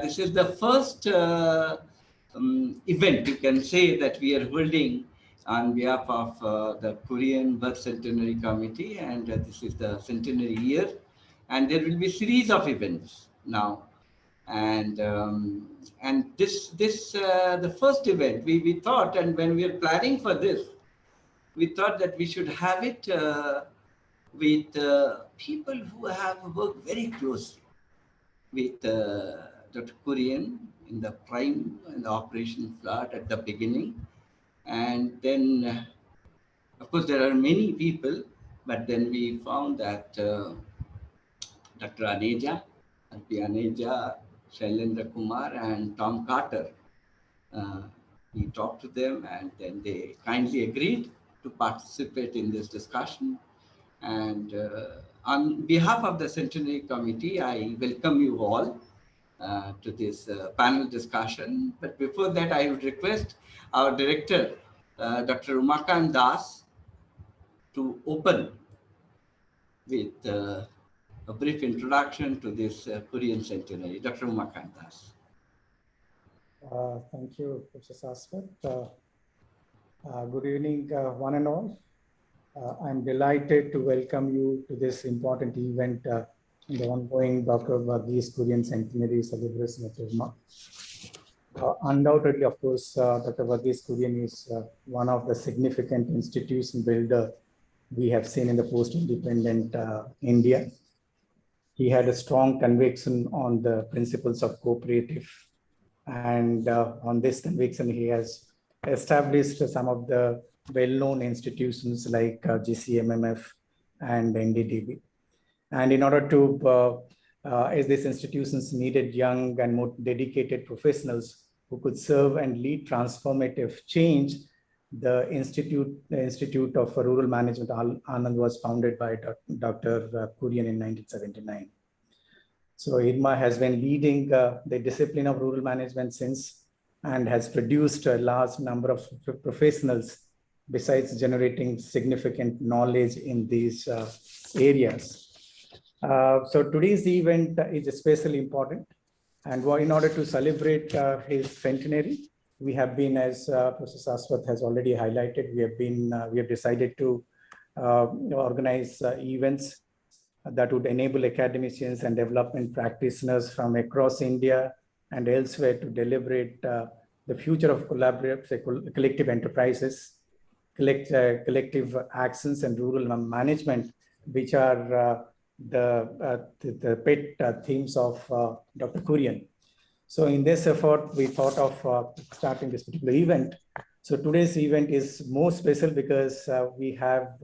this is the first event, you can say, that we are holding on behalf of the Korean Birth Centenary Committee, and this is the Centenary Year, and there will be a series of events now. And this the first event, we thought, and when we were planning for this, we thought that we should have it with people who have worked very closely with Dr. Kurien in the prime and the Operation Flood at the beginning. And then, of course, there are many people, but then we found that Dr. Aneja, Aneja, Shailendra, Kumar, and Tom Carter. We talked to them, and then they kindly agreed to participate in this discussion. And on behalf of the Centenary Committee, I welcome you all to this panel discussion. But before that, I would request our director, Dr. Umakant Das, to open with a brief introduction to this Korean centenary. Dr. Umakant Das. Thank you, Professor Saswat. Good evening, one and all. I'm delighted to welcome you to this important event in the ongoing Dr. Verghese Kurien Centenary celebration at IRMA. Undoubtedly, of course, Dr. Verghese Kurien is one of the significant institution builder we have seen in the post-independent India. He had a strong conviction on the principles of cooperative, and on this conviction, he has established some of the well-known institutions like GCMMF and NDDB. And in order to, as these institutions needed young and more dedicated professionals who could serve and lead transformative change, the Institute of Rural Management, Anand, was founded by Dr. Kurien in 1979. So IRMA has been leading the discipline of rural management since, and has produced a large number of professionals besides generating significant knowledge in these areas. So today's event is especially important, and in order to celebrate his centenary, we have been, as Professor Saswat has already highlighted, we have decided to organize events that would enable academicians and development practitioners from across India and elsewhere to deliberate the future of collaborative collective enterprises, collective actions and rural management, which are the pet themes of Dr. Kurien. So in this effort, we thought of starting this particular event. So today's event is more special because we have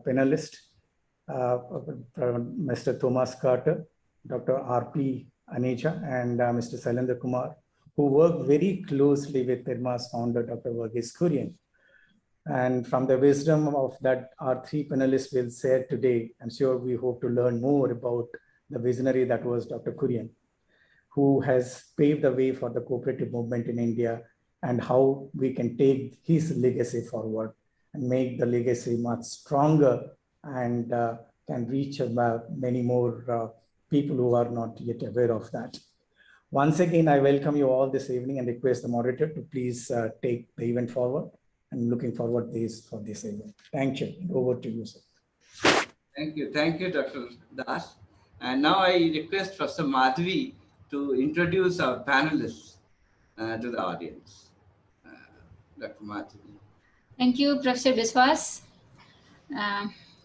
panelists, Mr. Thomas Carter, Dr. R.P. Aneja, and Mr. Shailendra Kumar, who work very closely with IRMA's founder, Dr. Verghese Kurien. And from the wisdom of that, our three panelists will share today, I'm sure we hope to learn more about the visionary that was Dr. Kurien, who has paved the way for the cooperative movement in India, and how we can take his legacy forward and make the legacy much stronger and can reach many more people who are not yet aware of that. Once again, I welcome you all this evening and request the moderator to please take the event forward. I'm looking forward for this event. Thank you. Over to you, sir. Thank you, Dr. Das. And now I request Professor Madhavi to introduce our panelists to the audience. Dr. Madhavi. Thank you, Professor Biswas.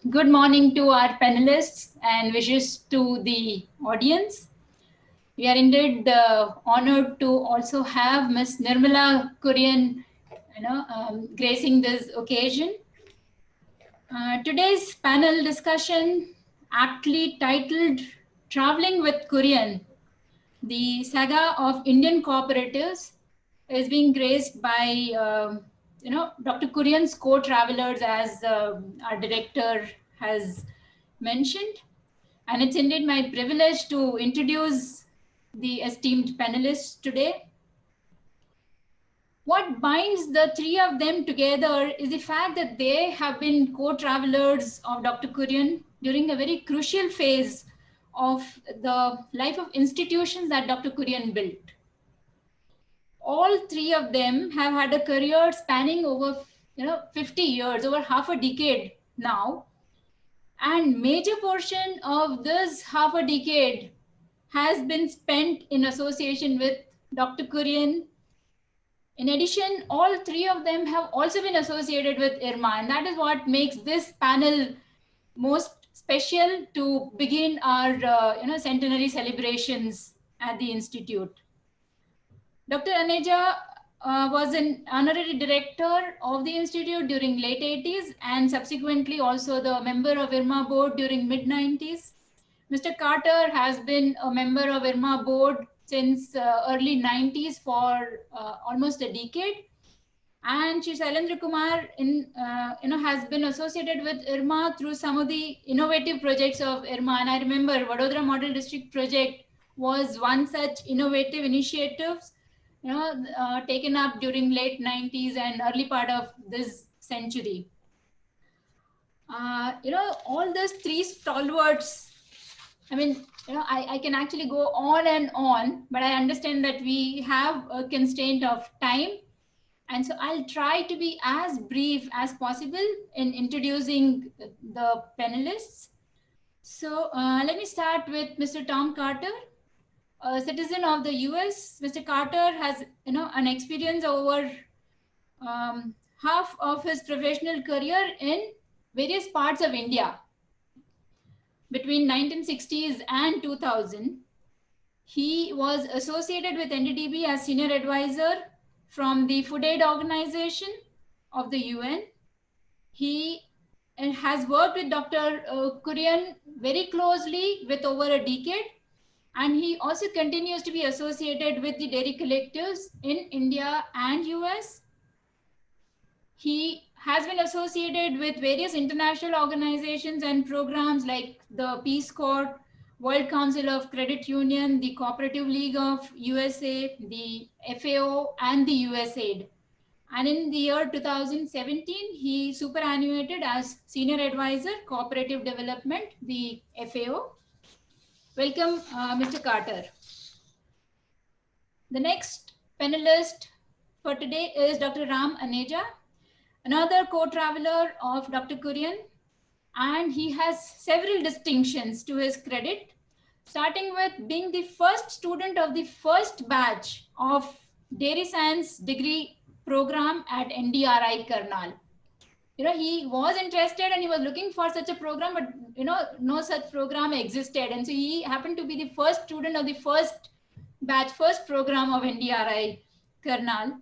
Good morning to our panelists and wishes to the audience. We are indeed honored to also have Ms. Nirmala Kurien, gracing this occasion. Today's panel discussion, aptly titled "Traveling with Kurien: The Saga of Indian Cooperatives," is being graced by Dr. Kurien's co-travelers, as our director has mentioned. And it's indeed my privilege to introduce the esteemed panelists today. What binds the three of them together is the fact that they have been co-travelers of Dr. Kurien during a very crucial phase of the life of institutions that Dr. Kurien built. All three of them have had a career spanning over 50 years, over half a decade now. And major portion of this half a decade has been spent in association with Dr. Kurien. In addition, all three of them have also been associated with IRMA, and that is what makes this panel most special to begin our centenary celebrations at the Institute. Dr. Aneja was an honorary director of the Institute during late 80s and subsequently also the member of IRMA board during mid 90s. Mr. Carter has been a member of IRMA board since early 90s for almost a decade. And Shailendra Kumar has been associated with IRMA through some of the innovative projects of IRMA. And I remember Vadodara Model District project was one such innovative initiatives taken up during late 90s and early part of this century. All these three stalwarts, I can actually go on and on, but I understand that we have a constraint of time. And so I'll try to be as brief as possible in introducing the panelists. So let me start with Mr. Tom Carter, a citizen of the US. Mr. Carter has an experience over half of his professional career in various parts of India. Between 1960s and 2000, he was associated with NDDB as senior advisor from the Food Aid Organization of the UN. He has worked with Dr. Kurien very closely with over a decade, and he also continues to be associated with the dairy collectives in India and US. He has been associated with various international organizations and programs like the Peace Corps, World Council of Credit Union, the Cooperative League of USA, the FAO, and the USAID. And in the year 2017, he superannuated as Senior Advisor, Cooperative Development, the FAO. Welcome, Mr. Carter. The next panelist for today is Dr. Ram Aneja, another co-traveler of Dr. Kurien, and he has several distinctions to his credit, starting with being the first student of the first batch of dairy science degree program at NDRI Karnal. He was interested and he was looking for such a program, but no such program existed. And so he happened to be the first student of the first batch, first program of NDRI Karnal.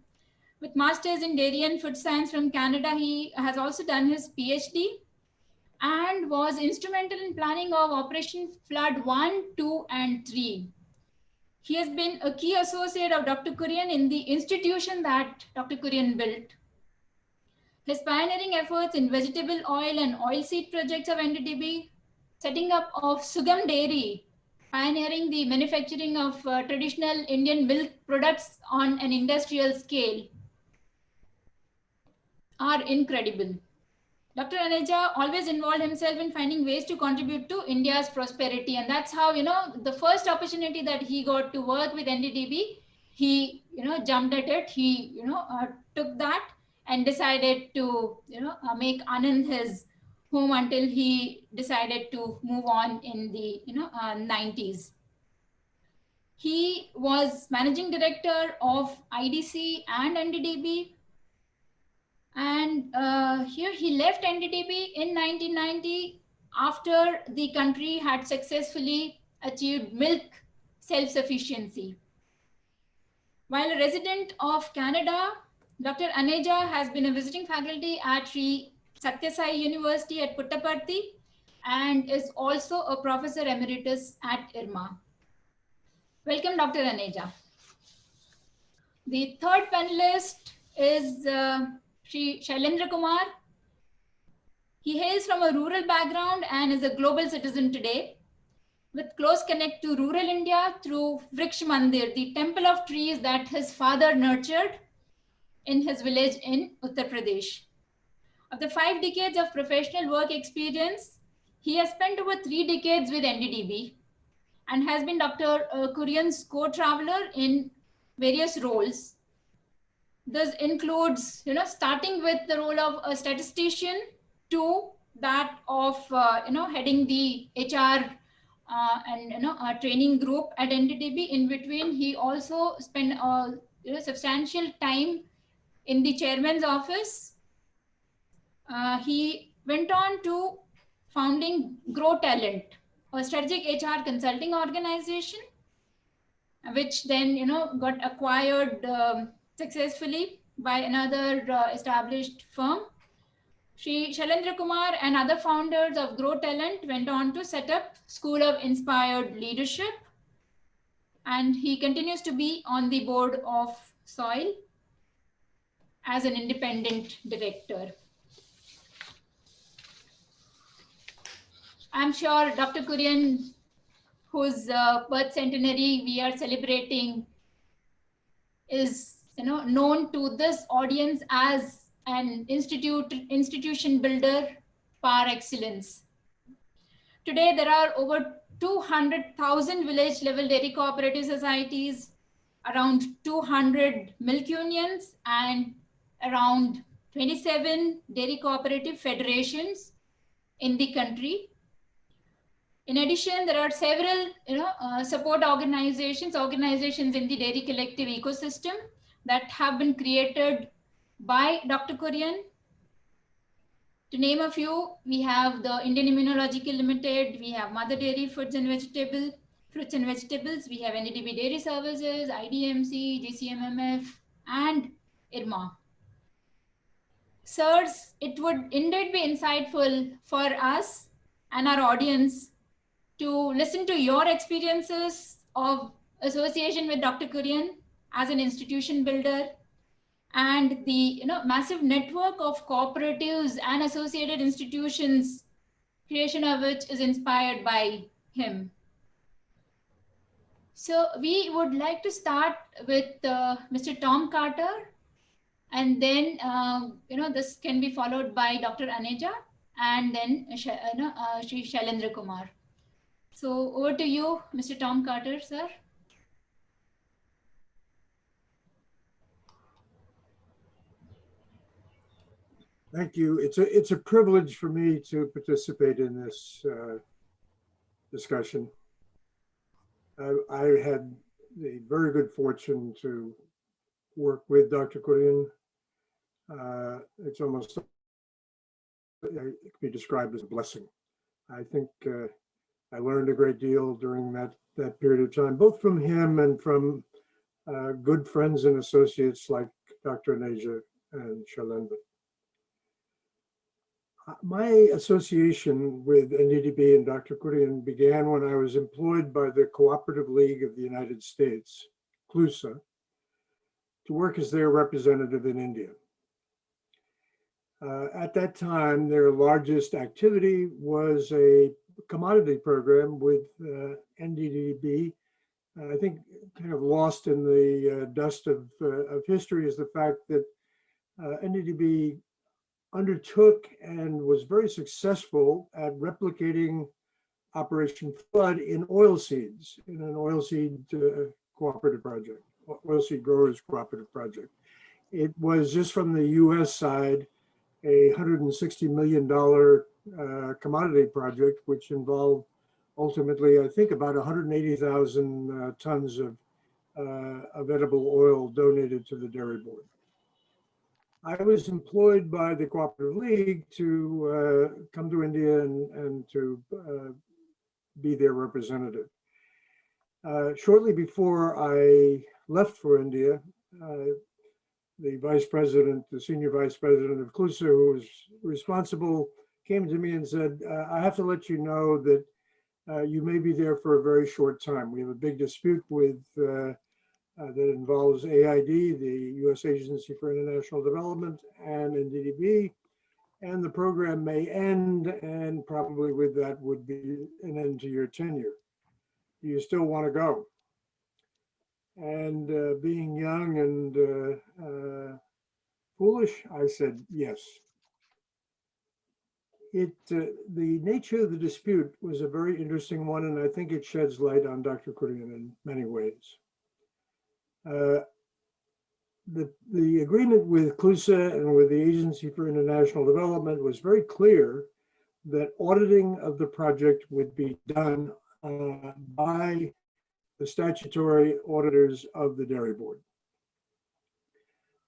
With Masters in Dairy and Food Science from Canada, he has also done his PhD and was instrumental in planning of Operation Flood 1, 2, and 3. He has been a key associate of Dr. Kurien in the institution that Dr. Kurien built. His pioneering efforts in vegetable oil and oilseed projects of NDDB, setting up of Sugam Dairy, pioneering the manufacturing of traditional Indian milk products on an industrial scale, are incredible. Dr. Aneja always involved himself in finding ways to contribute to India's prosperity. And that's how, the first opportunity that he got to work with NDDB, he, jumped at it. He, took that and decided to, make Anand his home until he decided to move on in the, 90s. He was managing director of IDC and NDDB. And here he left NDDB in 1990 after the country had successfully achieved milk self-sufficiency. While a resident of Canada, Dr. Aneja has been a visiting faculty at Sri Sathya Sai University at Puttaparthi and is also a professor emeritus at IRMA. Welcome, Dr. Aneja. The third panelist is Sri Shailendra Kumar. He hails from a rural background and is a global citizen today, with close connect to rural India through Vriksha Mandir, the temple of trees that his father nurtured in his village in Uttar Pradesh. Of the 5 decades of professional work experience, he has spent over 3 decades with NDDB, and has been Dr. Kurien's co-traveler in various roles. This includes, starting with the role of a statistician to that of, heading the HR and a training group at NDDB. In between, he also spent substantial time in the chairman's office. He went on to founding Grow Talent, a strategic HR consulting organization, which then got acquired successfully by another established firm. Shailendra Kumar and other founders of Grow Talent went on to set up School of Inspired Leadership, and he continues to be on the board of SOIL as an independent director. I'm sure Dr. Kurien, whose birth centenary we are celebrating, is known to this audience as an institution builder par excellence. Today, there are over 200,000 village level dairy cooperative societies, around 200 milk unions, and around 27 dairy cooperative federations in the country. In addition, there are several support organizations in the dairy collective ecosystem that have been created by Dr. Kurien. To name a few, we have the Indian Immunological Limited, we have Mother Dairy Fruits and Vegetables, we have NDDB Dairy Services, IDMC, GCMMF, and IRMA. Sirs, it would indeed be insightful for us and our audience to listen to your experiences of association with Dr. Kurien as an institution builder, and the massive network of cooperatives and associated institutions, creation of which is inspired by him. So we would like to start with Mr. Tom Carter, and then this can be followed by Dr. Aneja, and then Shri Shailendra Kumar. So over to you, Mr. Tom Carter, sir. Thank you. It's a privilege for me to participate in this discussion. I had the very good fortune to work with Dr. Kurien. It's almost, it can be described as a blessing. I think I learned a great deal during that period of time, both from him and from good friends and associates like Dr. Aneja and Shailendra. My association with NDDB and Dr. Kurien began when I was employed by the Cooperative League of the United States, CLUSA, to work as their representative in India. At that time, their largest activity was a commodity program with NDDB. I think kind of lost in the dust of history is the fact that NDDB undertook and was very successful at replicating Operation Flood in oilseeds, in an oilseed cooperative project, oilseed growers cooperative project. It was just from the US side, a $160 million commodity project, which involved ultimately, I think, about 180,000 tons of edible oil donated to the Dairy Board. I was employed by the Cooperative League to come to India and to be their representative. Shortly before I left for India, the senior vice president of CLUSA, who was responsible, came to me and said, I have to let you know that you may be there for a very short time. We have a big dispute with that involves AID, the U.S. Agency for International Development, and NDDB, and the program may end, and probably with that would be an end to your tenure. Do you still want to go? And being young and foolish, I said yes. the nature of the dispute was a very interesting one, and I think it sheds light on Dr. Kurien in many ways. The agreement with CLUSA and with the Agency for International Development was very clear that auditing of the project would be done by the statutory auditors of the Dairy Board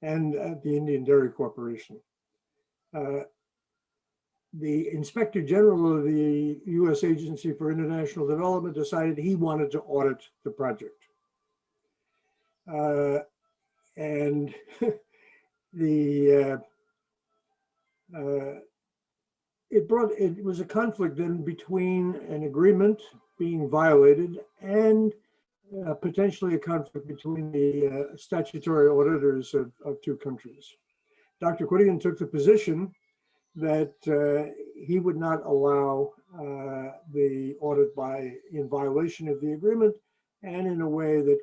and the Indian Dairy Corporation. The Inspector General of the U.S. Agency for International Development decided he wanted to audit the project. And it was a conflict then between an agreement being violated and potentially a conflict between the statutory auditors of two countries. Dr. Kurien took the position that he would not allow the audit in violation of the agreement and in a way that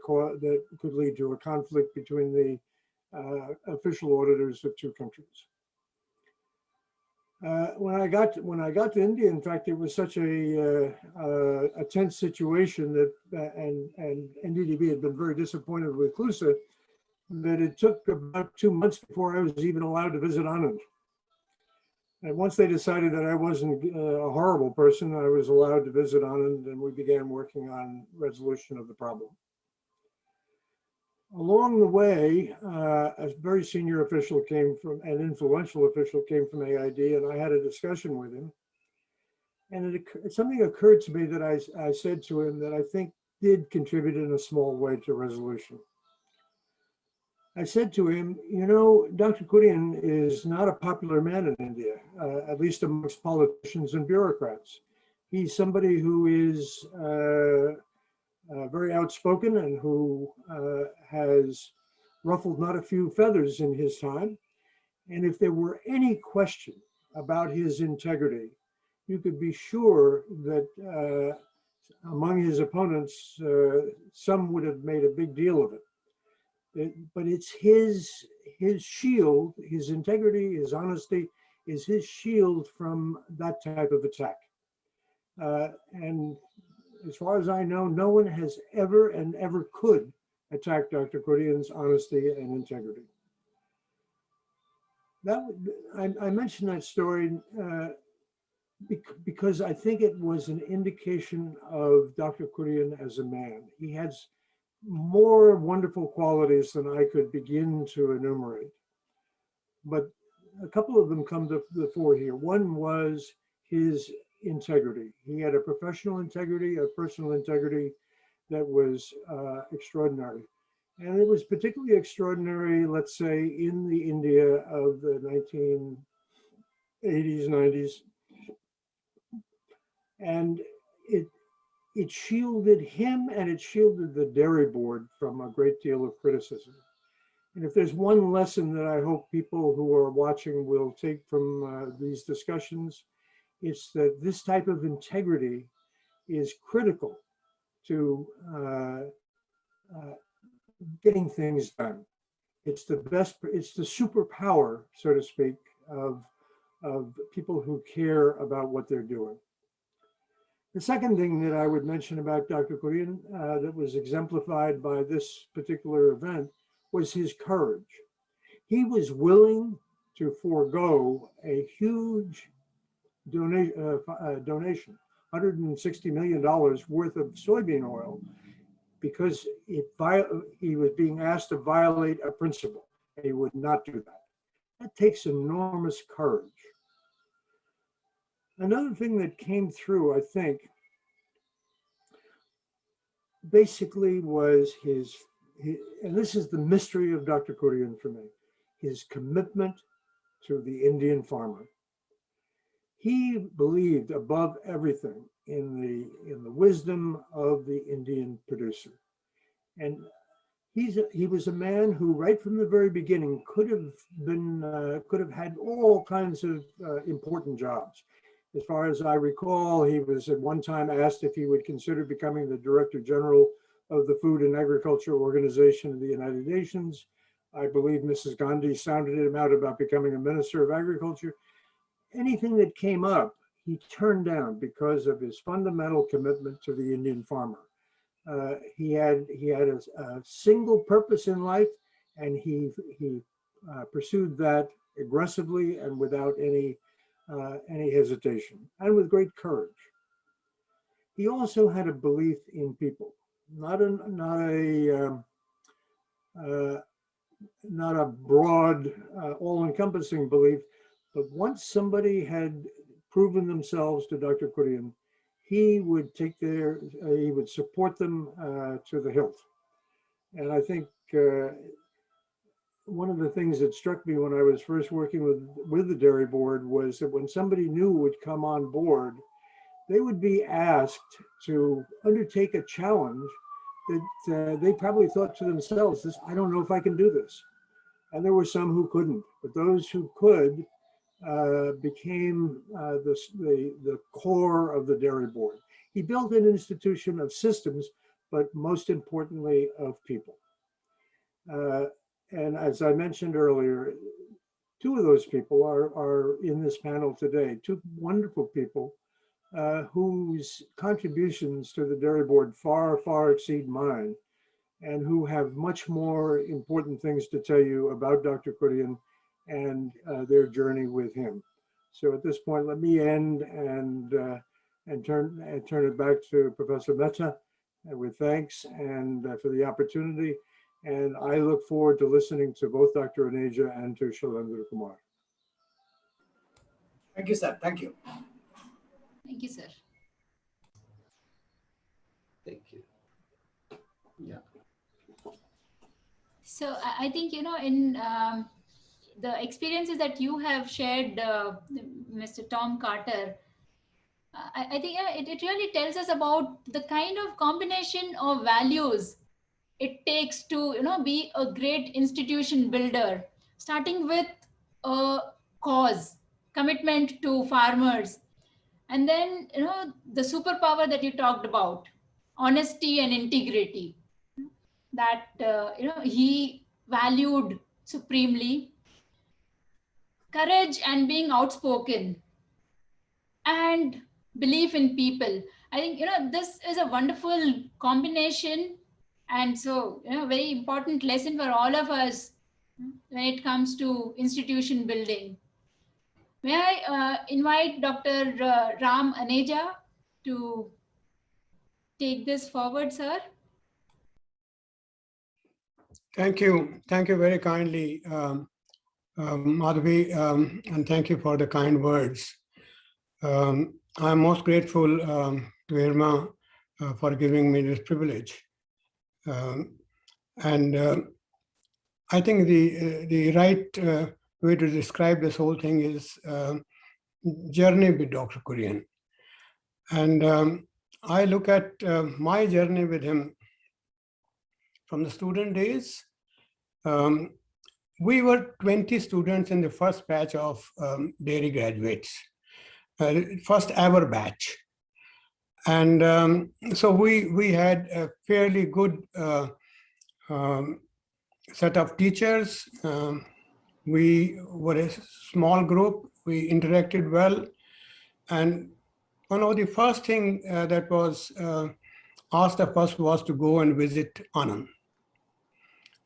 could lead to a conflict between the official auditors of two countries. When I got to India, in fact, it was such a tense situation that, and NDDB had been very disappointed with CLUSA, that it took about 2 months before I was even allowed to visit Anand. And once they decided that I wasn't a horrible person, I was allowed to visit Anand, and we began working on resolution of the problem. Along the way, a very senior official an influential official came from AID, and I had a discussion with him. And something occurred to me that I said to him that I think did contribute in a small way to resolution. I said to him, you know, Dr. Kurien is not a popular man in India, at least amongst politicians and bureaucrats. He's somebody who is very outspoken and who has ruffled not a few feathers in his time. And if there were any question about his integrity, you could be sure that among his opponents, some would have made a big deal of it. But it's his shield, his integrity, his honesty is his shield from that type of attack. And as far as I know, no one has ever and ever could attack Dr. Kurien's honesty and integrity. I mentioned that story because I think it was an indication of Dr. Kurien as a man. He has more wonderful qualities than I could begin to enumerate. But a couple of them come to the fore here. One was his integrity. He had a professional integrity, a personal integrity that was extraordinary. And it was particularly extraordinary, let's say, in the India of the 1980s, 90s. And it shielded him and it shielded the Dairy Board from a great deal of criticism. And if there's one lesson that I hope people who are watching will take from these discussions, it's that this type of integrity is critical to getting things done. It's the superpower, so to speak, of people who care about what they're doing. The second thing that I would mention about Dr. Kurien that was exemplified by this particular event was his courage. He was willing to forego a huge donation, $160 million worth of soybean oil, because he was being asked to violate a principle, and he would not do that. That takes enormous courage. Another thing that came through, I think, basically was his, and this is the mystery of Dr. Kurien for me, his commitment to the Indian farmer. He believed above everything in the wisdom of the Indian producer. And he was a man who right from the very beginning could have had all kinds of important jobs. As far as I recall, he was at one time asked if he would consider becoming the Director General of the Food and Agriculture Organization of the United Nations. I believe Mrs. Gandhi sounded him out about becoming a Minister of Agriculture. anything that came up, he turned down because of his fundamental commitment to the Indian farmer. He had a single purpose in life, and he pursued that aggressively and without any hesitation, and with great courage. He also had a belief in people, not a broad, all-encompassing belief, but once somebody had proven themselves to Dr. Kurien, he would he would support them to the hilt. And I think one of the things that struck me when I was first working with the dairy board was that when somebody new would come on board, they would be asked to undertake a challenge that they probably thought to themselves, I don't know if I can do this. And there were some who couldn't, but those who could became the core of the dairy board. He built an institution of systems, but most importantly of people. And as I mentioned earlier, two of those people are in this panel today, two wonderful people whose contributions to the dairy board far, far exceed mine, and who have much more important things to tell you about Dr. Kurien and their journey with him. So at this point, let me end and turn it back to Professor Mehta with thanks and for the opportunity. And I look forward to listening to both Dr. Aneja and to Shailendra Kumar. Thank you, sir. Thank you. Thank you, sir. Thank you. Yeah. So I think, in the experiences that you have shared, Mr. Tom Carter, I think it really tells us about the kind of combination of values it takes to be a great institution builder, starting with a cause, commitment to farmers, and then the superpower that you talked about, honesty and integrity, that he valued supremely, courage and being outspoken, and belief in people. I think this is a wonderful combination, and so very important lesson for all of us when it comes to institution building. May I invite Dr. Ram Aneja to take this forward, sir? Thank you very kindly, Madhavi, and thank you for the kind words. I'm most grateful to IRMA for giving me this privilege. And I think the right way to describe this whole thing is journey with Dr. Kurien. And I look at my journey with him from the student days. We were 20 students in the first batch of dairy graduates, first ever batch. And so we had a fairly good set of teachers. We were a small group, we interacted well. And one of the first thing that was asked of us was to go and visit Anand.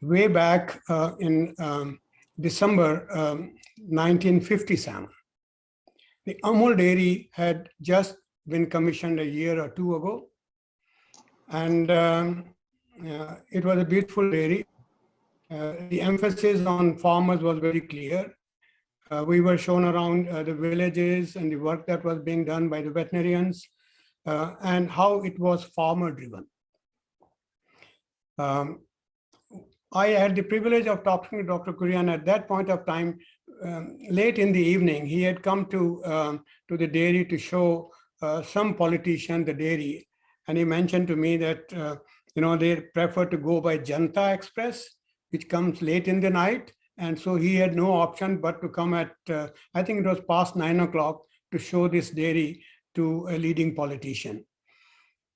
Way back in December 1957. The Amul dairy had just been commissioned a year or two ago. And it was a beautiful dairy. The emphasis on farmers was very clear. We were shown around the villages and the work that was being done by the veterinarians and how it was farmer driven. I had the privilege of talking to Dr. Kurien at that point of time. Late in the evening, he had come to the dairy to show some politician the dairy, and he mentioned to me that they prefer to go by Janta Express, which comes late in the night, and so he had no option but to come at I think it was past 9 o'clock to show this dairy to a leading politician.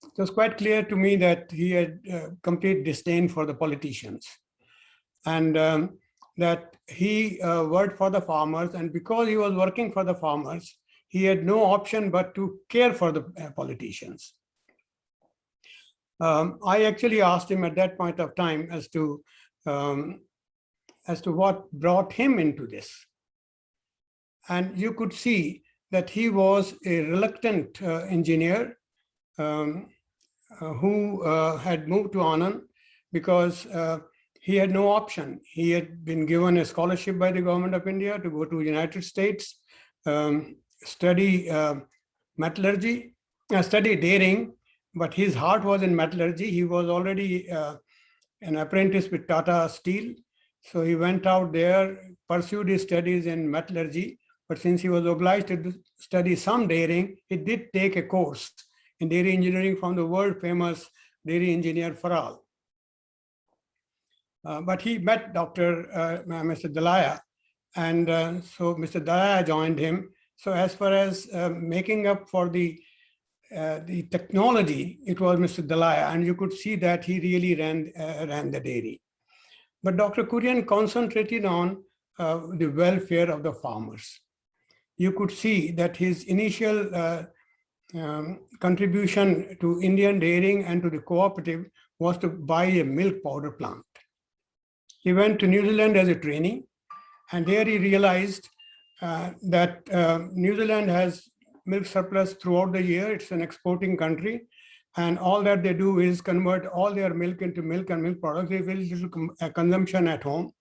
It was quite clear to me that he had complete disdain for the politicians. And that he worked for the farmers, and because he was working for the farmers, he had no option but to care for the politicians. I actually asked him at that point of time as to what brought him into this. And you could see that he was a reluctant engineer who had moved to Anand because he had no option. He had been given a scholarship by the government of India to go to the United States, study metallurgy, study dairying, but his heart was in metallurgy. He was already an apprentice with Tata Steel. So he went out there, pursued his studies in metallurgy, but since he was obliged to study some dairying, he did take a course in dairy engineering from the world famous dairy engineer Faral. But he met Mr. Dalaya, and so Mr. Dalaya joined him. So as far as making up for the technology, it was Mr. Dalaya, and you could see that he really ran the dairy. But Dr. Kurien concentrated on the welfare of the farmers. You could see that his initial contribution to Indian dairying and to the cooperative was to buy a milk powder plant. He went to New Zealand as a trainee, and there he realized that New Zealand has milk surplus throughout the year. It's an exporting country, and all that they do is convert all their milk into milk and milk products. They have very little consumption at home.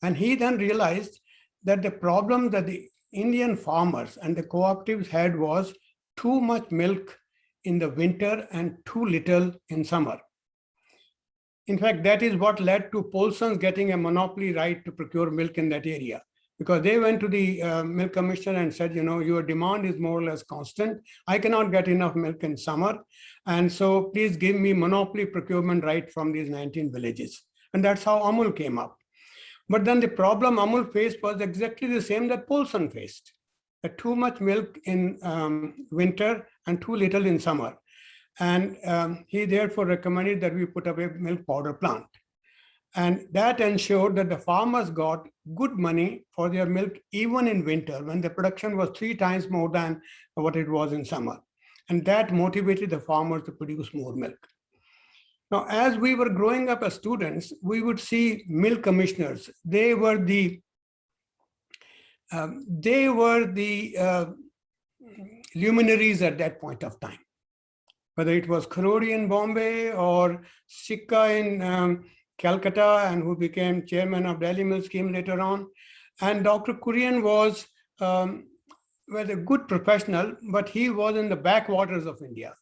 And he then realized that the problem that the Indian farmers and the cooperatives had was too much milk in the winter and too little in summer. In fact, that is what led to Paulson's getting a monopoly right to procure milk in that area, because they went to the milk commissioner and said, you know, your demand is more or less constant. I cannot get enough milk in summer. And so please give me monopoly procurement right from these 19 villages. And that's how Amul came up. But then the problem Amul faced was exactly the same that Paulson faced. Too much milk in winter and too little in summer. And he therefore recommended that we put up a milk powder plant. And that ensured that the farmers got good money for their milk even in winter, when the production was 3 times more than what it was in summer. And that motivated the farmers to produce more milk. Now, as we were growing up as students, we would see milk commissioners. They were the luminaries at that point of time. Whether it was Karori in Bombay or Sikka in Calcutta, and who became chairman of Delhi Milk Scheme later on. And Dr. Kurien was a good professional, but he was in the backwaters of India.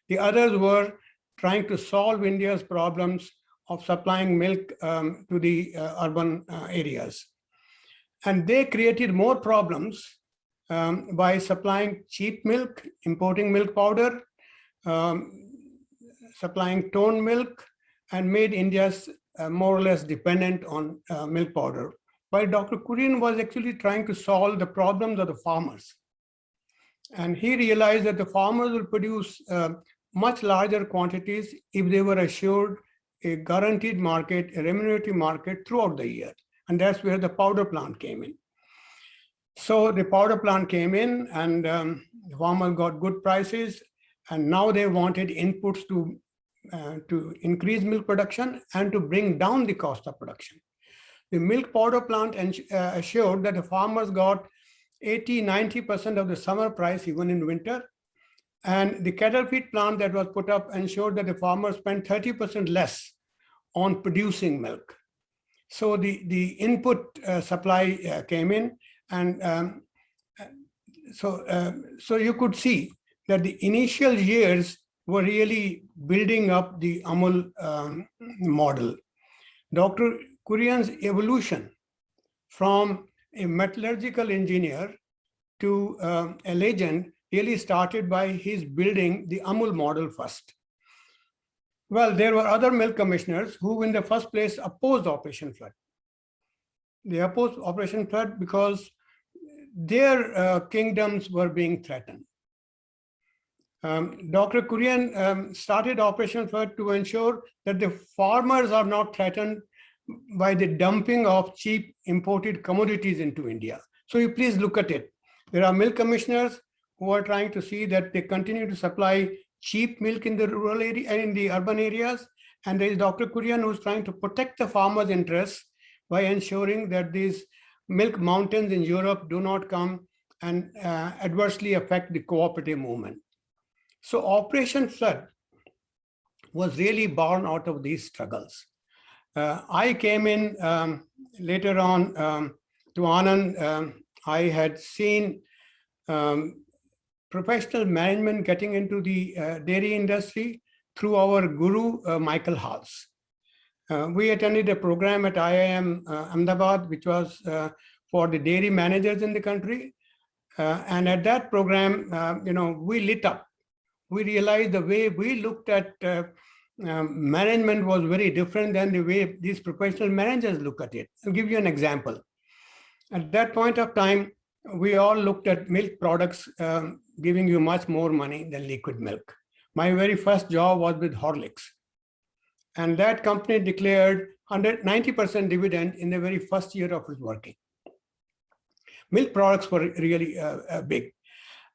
The others were trying to solve India's problems of supplying milk to the urban areas. And they created more problems by supplying cheap milk, importing milk powder, supplying toned milk, and made India more or less dependent on milk powder. While Dr. Kurien was actually trying to solve the problems of the farmers. And he realized that the farmers will produce much larger quantities if they were assured a guaranteed market, a remunerative market throughout the year. And that's where the powder plant came in. So the powder plant came in, and the farmers got good prices. And now they wanted inputs to increase milk production and to bring down the cost of production. The milk powder plant assured that the farmers got 80–90% of the summer price even in winter. And the cattle feed plant that was put up ensured that the farmers spent 30% less on producing milk. So the input supply came in, and so you could see that the initial years were really building up the Amul model. Dr. Kurien's evolution from a metallurgical engineer to a legend really started by his building the Amul model first. Well, there were other milk commissioners who in the first place opposed Operation Flood. They opposed Operation Flood because their kingdoms were being threatened. Dr. Kurien started Operation Flood to ensure that the farmers are not threatened by the dumping of cheap imported commodities into India. So you please look at it. There are milk commissioners who are trying to see that they continue to supply cheap milk in the rural area and in the urban areas. And there is Dr. Kurien who's trying to protect the farmers' interests by ensuring that these milk mountains in Europe do not come and adversely affect the cooperative movement. So Operation Flood was really born out of these struggles. I came in later on to Anand. I had seen professional management getting into the dairy industry through our guru, Michael Hals. We attended a program at IIM Ahmedabad, which was for the dairy managers in the country. And at that program, we lit up. We realized the way we looked at management was very different than the way these professional managers look at it. I'll give you an example. At that point of time, we all looked at milk products giving you much more money than liquid milk. My very first job was with Horlicks. And that company declared 190% dividend in the very first year of its working. Milk products were really big.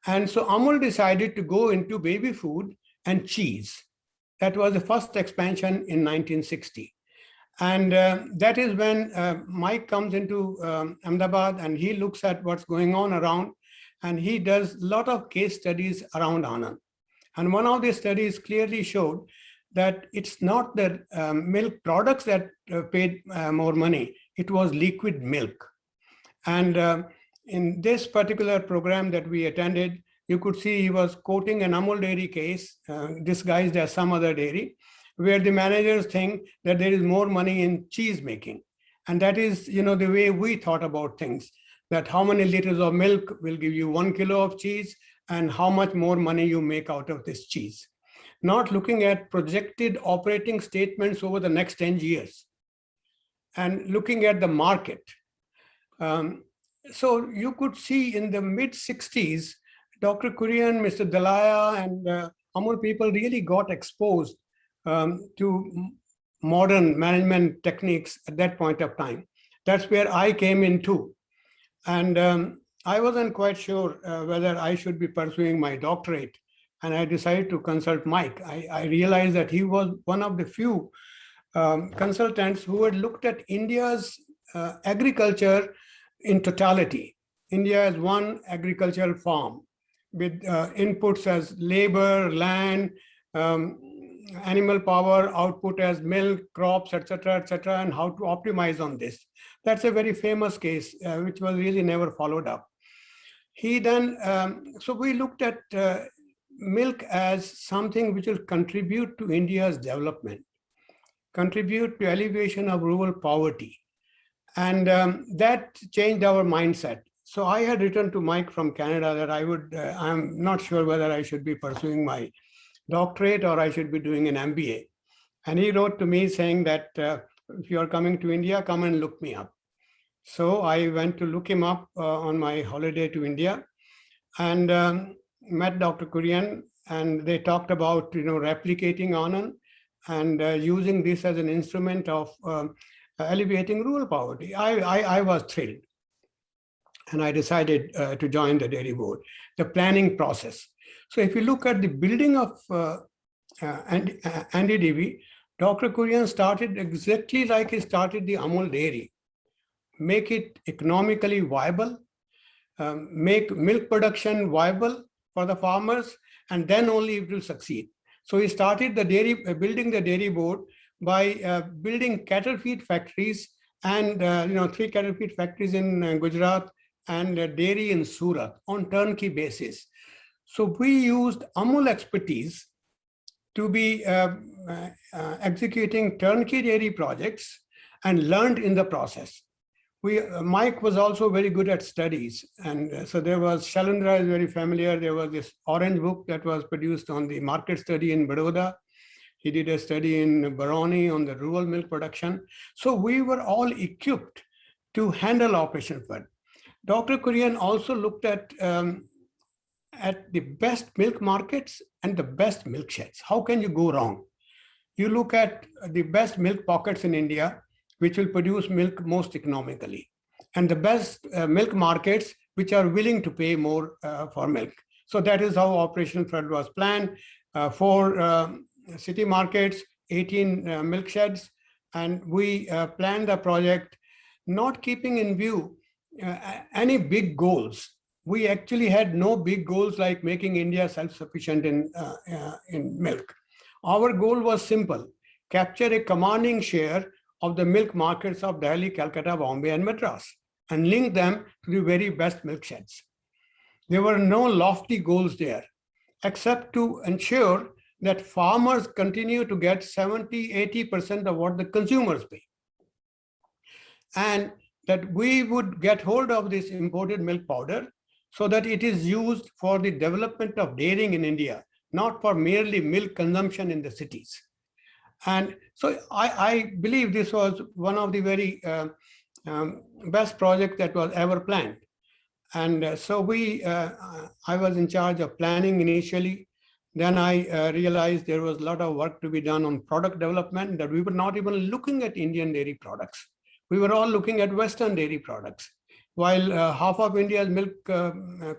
And so Amul decided to go into baby food and cheese. That was the first expansion in 1960. And that is when Mike comes into Ahmedabad and he looks at what's going on around, and he does a lot of case studies around Anand. And one of the studies clearly showed that it's not the milk products that paid more money, it was liquid milk. And in this particular program that we attended, you could see he was quoting an Amul dairy case disguised as some other dairy, where the managers think that there is more money in cheese making. And that is, the way we thought about things, that how many liters of milk will give you 1 kilo of cheese and how much more money you make out of this cheese. Not looking at projected operating statements over the next 10 years and looking at the market. So you could see in the mid 60s, Dr. Kurien, Mr. Dalaya, and Amul people really got exposed to modern management techniques at that point of time. That's where I came in too. And I wasn't quite sure whether I should be pursuing my doctorate. And I decided to consult Mike. I realized that he was one of the few consultants who had looked at India's agriculture in totality. India is one agricultural farm with inputs as labor, land, animal power, output as milk, crops, etc., and how to optimize on this. That's a very famous case, which was really never followed up. He then, so we looked at milk as something which will contribute to India's development, contribute to alleviation of rural poverty. And that changed our mindset. So I had written to Mike from Canada that I'm not sure whether I should be pursuing my doctorate or I should be doing an MBA. And he wrote to me saying that if you're coming to India, come and look me up. So I went to look him up on my holiday to India and met Dr. Kurien, and they talked about replicating Anand and using this as an instrument of alleviating rural poverty. I was thrilled. And I decided to join the dairy board, the planning process. So if you look at the building of NDDB, Dr. Kurien started exactly like he started the Amul dairy. Make it economically viable, make milk production viable for the farmers, and then only it will succeed. So he started the dairy, building the dairy board by building cattle feed factories and 3 cattle feed factories in Gujarat and dairy in Surat on turnkey basis. So we used Amul expertise to be executing turnkey dairy projects and learned in the process. Mike was also very good at studies. And so there was, Shailendra is very familiar. There was this orange book that was produced on the market study in Baroda. He did a study in Baroni on the rural milk production. So we were all equipped to handle Operation Flood. Dr. Kurien also looked at the best milk markets and the best milk sheds. How can you go wrong? You look at the best milk pockets in India, which will produce milk most economically, and the best milk markets which are willing to pay more for milk. So that is how Operation Flood was planned. 4 city markets, 18 milk sheds, and we planned the project not keeping in view any big goals. We actually had no big goals like making India self-sufficient in milk. Our goal was simple: capture a commanding share of the milk markets of Delhi, Calcutta, Bombay, and Madras, and link them to the very best milk sheds. There were no lofty goals there, except to ensure that farmers continue to get 70–80% of what the consumers pay. And that we would get hold of this imported milk powder so that it is used for the development of dairying in India, not for merely milk consumption in the cities. And so I believe this was one of the very best projects that was ever planned. And so I was in charge of planning initially. Then I realized there was a lot of work to be done on product development, that we were not even looking at Indian dairy products. We were all looking at Western dairy products, while half of India's milk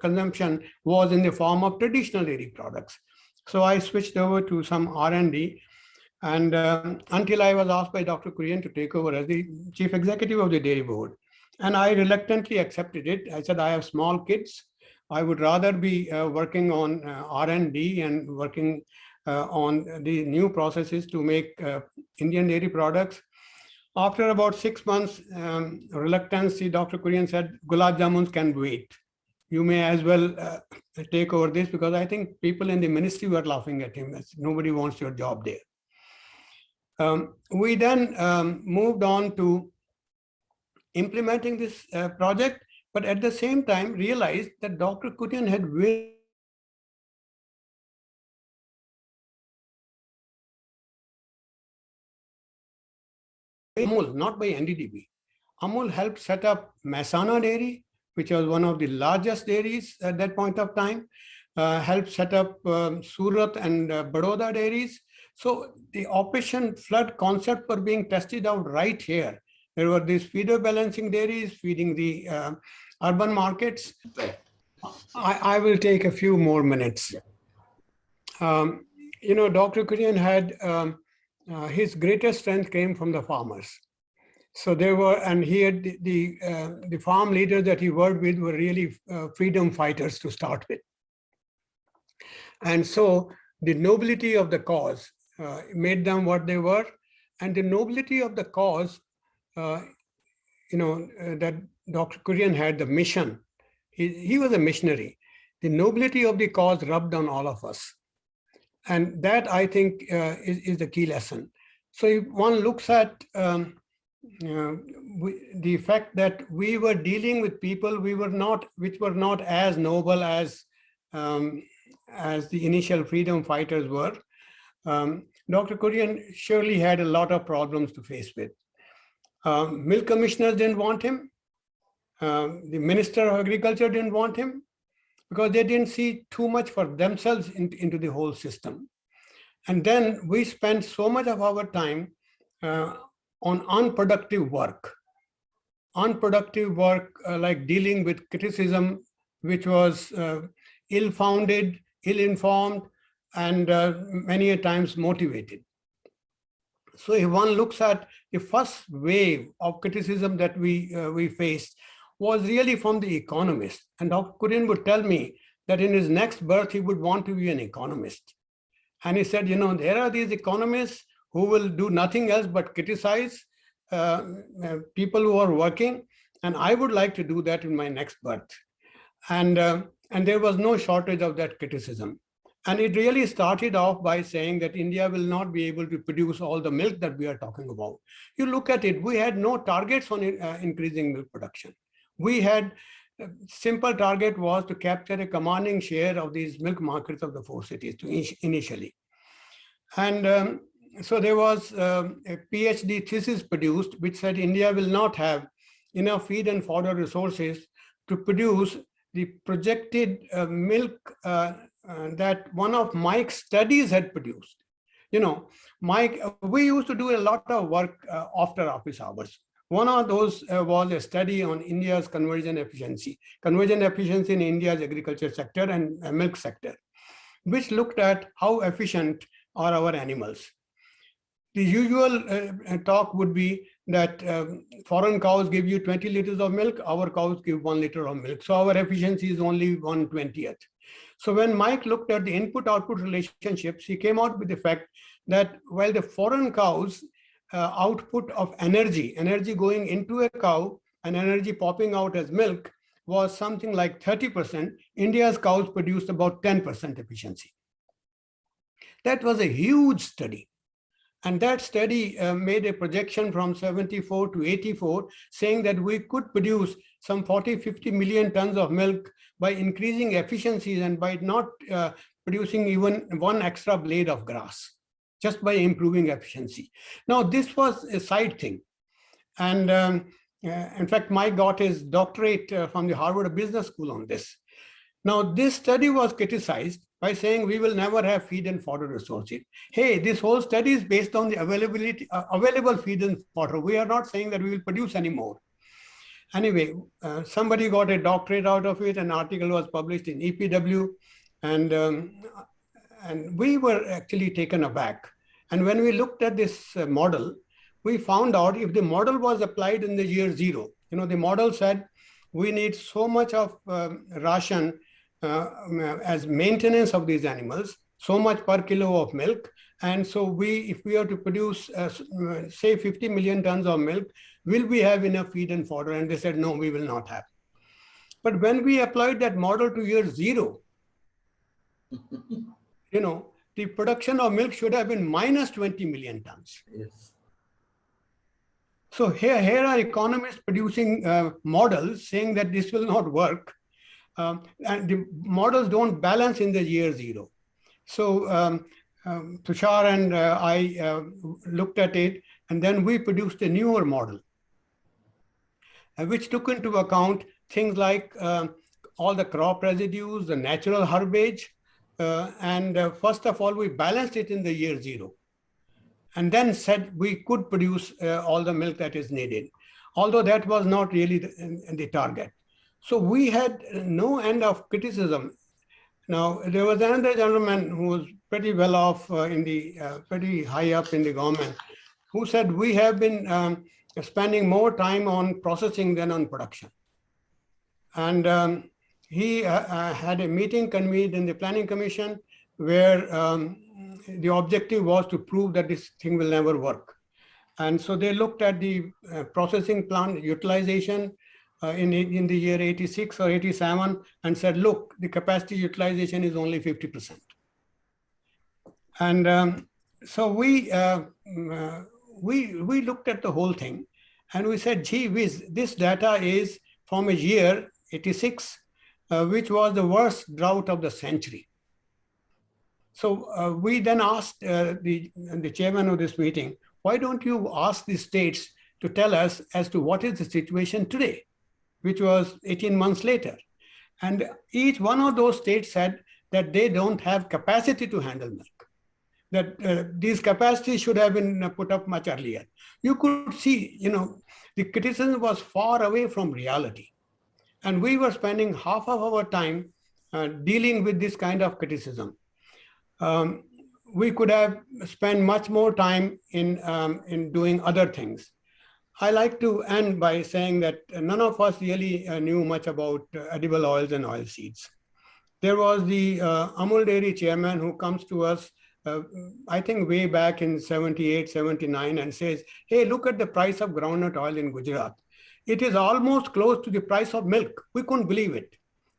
consumption was in the form of traditional dairy products. So I switched over to some R&D, and until I was asked by Dr. Kurien to take over as the chief executive of the dairy board. And I reluctantly accepted it. I said, I have small kids. I would rather be working on R&D and working on the new processes to make Indian dairy products. After about 6 months reluctance, Dr. Kurien said, Gulab Jamuns can wait. You may as well take over this, because I think people in the ministry were laughing at him. Nobody wants your job there. We then moved on to implementing this project, but at the same time realized that Dr. Kurien had very Amul, not by NDDB. Amul helped set up Mehsana Dairy, which was one of the largest dairies at that point of time, helped set up Surat and Baroda dairies. So the Operation Flood concept were being tested out right here. There were these feeder balancing dairies feeding the urban markets. I will take a few more minutes. You know, Dr. Kurien had his greatest strength came from the farmers. So there were, and he had the farm leaders that he worked with were really freedom fighters to start with. And so the nobility of the cause made them what they were, and the nobility of the cause, you know, that Dr. Kurien had, the mission. He was a missionary. The nobility of the cause rubbed on all of us. And that, I think, is the key lesson. So if one looks at the fact that we were dealing with people which were not as noble as the initial freedom fighters were, Dr. Kurien surely had a lot of problems to face with. Milk commissioners didn't want him. The Minister of Agriculture didn't want him, because they didn't see too much for themselves into the whole system. And then we spent so much of our time on unproductive work. Unproductive work like dealing with criticism, which was ill-founded, ill-informed, and many a times motivated. So if one looks at the first wave of criticism that we faced, was really from the economists. And Dr. Kurien would tell me that in his next birth, he would want to be an economist. And he said, you know, there are these economists who will do nothing else but criticize people who are working, and I would like to do that in my next birth. And there was no shortage of that criticism. And it really started off by saying that India will not be able to produce all the milk that we are talking about. You look at it, we had no targets on increasing milk production. We had simple target was to capture a commanding share of these milk markets of the 4 cities initially. And so there was a PhD thesis produced which said India will not have enough feed and fodder resources to produce the projected milk that one of Mike's studies had produced. Mike, we used to do a lot of work after office hours. One of those was a study on India's conversion efficiency in India's agriculture sector and milk sector, which looked at how efficient are our animals. The usual talk would be that foreign cows give you 20 liters of milk, our cows give 1 liter of milk. So our efficiency is only 1/20th. So when Mike looked at the input-output relationships, he came out with the fact that while the foreign cows output of energy going into a cow and energy popping out as milk was something like 30%, India's cows produced about 10% efficiency. That was a huge study. And that study made a projection from 74 to 84, saying that we could produce some 40-50 million tons of milk by increasing efficiencies and by not producing even one extra blade of grass, just by improving efficiency. Now, this was a side thing. And in fact, Mike got his doctorate from the Harvard Business School on this. Now, this study was criticized by saying we will never have feed and fodder resources. Hey, this whole study is based on the available feed and fodder. We are not saying that we will produce any more. Anyway, somebody got a doctorate out of it. An article was published in EPW, and we were actually taken aback. And when we looked at this model, we found out if the model was applied in the year 0, the model said we need so much of ration as maintenance of these animals, so much per kilo of milk. And so if we are to produce, say 50 million tons of milk, will we have enough feed and fodder? And they said, no, we will not have. But when we applied that model to year 0, the production of milk should have been minus 20 million tons. Yes. So here are economists producing models saying that this will not work. And the models don't balance in the year 0. So Tushar and I looked at it, and then we produced a newer model, which took into account things like all the crop residues, the natural herbage, and first of all, we balanced it in the year 0. And then said we could produce all the milk that is needed, although that was not really the target. So we had no end of criticism. Now, there was another gentleman who was pretty well off pretty high up in the government, who said we have been spending more time on processing than on production. And he had a meeting convened in the Planning Commission where the objective was to prove that this thing will never work. And so they looked at the processing plant utilization in the year 86 or 87 and said, look, the capacity utilization is only 50%. And so we looked at the whole thing and we said, gee whiz, this data is from a year 86, which was the worst drought of the century. So we then asked the chairman of this meeting, why don't you ask the states to tell us as to what is the situation today, which was 18 months later. And each one of those states said that they don't have capacity to handle milk, that these capacities should have been put up much earlier. You could see, the criticism was far away from reality. And we were spending half of our time dealing with this kind of criticism. We could have spent much more time in doing other things. I like to end by saying that none of us really knew much about edible oils and oil seeds. There was the Amul Dairy chairman who comes to us, I think way back in 78, 79 and says, hey, look at the price of groundnut oil in Gujarat. It is almost close to the price of milk. We couldn't believe it,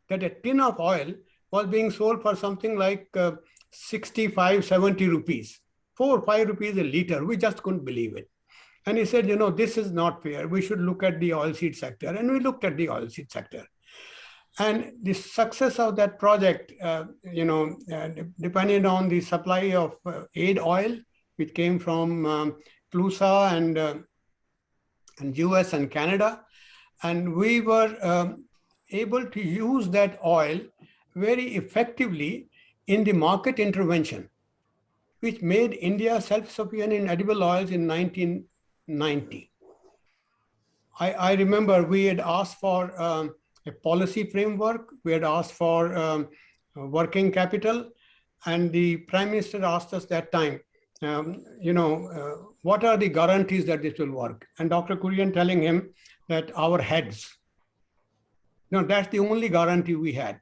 that a tin of oil was being sold for something like 65, 70 rupees, 4 or 5 rupees a liter. We just couldn't believe it. And he said, this is not fair. We should look at the oilseed sector. And we looked at the oilseed sector. And the success of that project, depended on the supply of aid oil, which came from Plusa and US and Canada. And we were able to use that oil very effectively in the market intervention. which made India self-sufficient in edible oils in 1990. I remember we had asked for a policy framework, we had asked for working capital, and the Prime Minister asked us that time, what are the guarantees that this will work? And Dr. Kurien telling him that our heads. That's the only guarantee we had.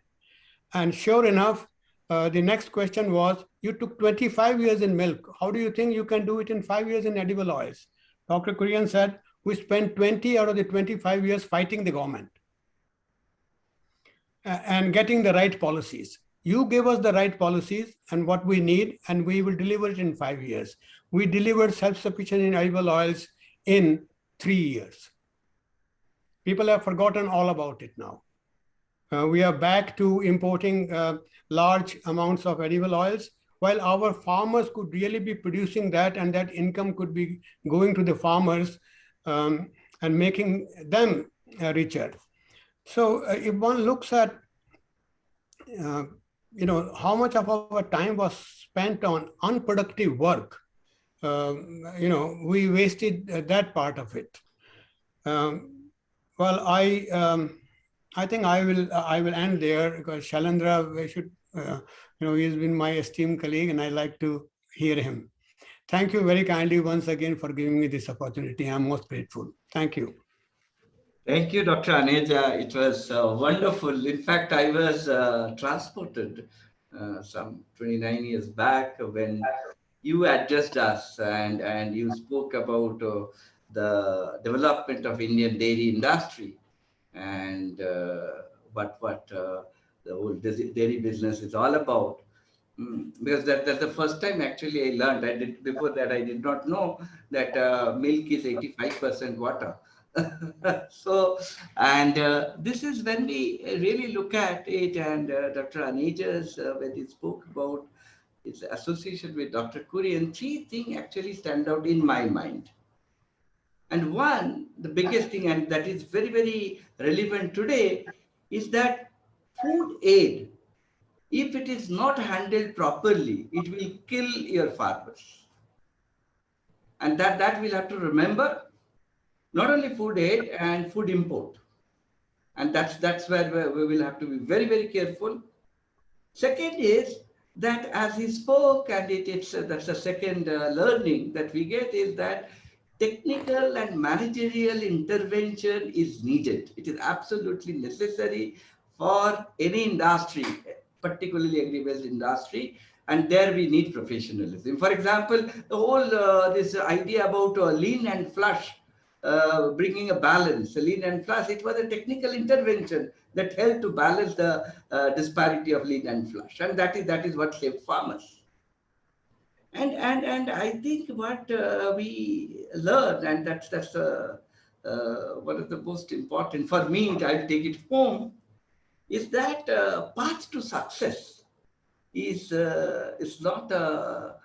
And sure enough, the next question was, you took 25 years in milk. How do you think you can do it in 5 years in edible oils? Dr. Kurien said, we spent 20 out of the 25 years fighting the government and getting the right policies. You give us the right policies and what we need, and we will deliver it in 5 years. We delivered self-sufficient in edible oils in 3 years. People have forgotten all about it now. We are back to importing large amounts of edible oils, while our farmers could really be producing that, and that income could be going to the farmers and making them richer. So if one looks at how much of our time was spent on unproductive work, we wasted that part of it. Well, I think I will end there, because Shailendra, we should, he's been my esteemed colleague, and I like to hear him. Thank you very kindly once again for giving me this opportunity. I'm most grateful. Thank you. Thank you, Dr. Aneja. It was wonderful. In fact, I was transported some 29 years back when you addressed us and you spoke about the development of Indian dairy industry and what the whole dairy business is all about. Because that's the first time actually I learned. Before that I did not know that milk is 85% water. So, and this is when we really look at it, and Dr. Aneja's, when he spoke about its association with Dr. Kurien, 3 things actually stand out in my mind. And one, the biggest thing, and that is very, very relevant today, is that food aid, if it is not handled properly, it will kill your farmers. And that we'll have to remember, not only food aid and food import. And that's where we will have to be very, very careful. Second is that as he spoke, and that's the second learning that we get, is that technical and managerial intervention is needed. It is absolutely necessary for any industry, particularly agricultural industry, and there we need professionalism. For example, the whole this idea about lean and flush, bringing a balance, lean and flush, it was a technical intervention that helped to balance the disparity of lean and flush, and that is what saved farmers. And I think what we learn, and that's one of the most important for me, I'll take it home, is that path to success is not a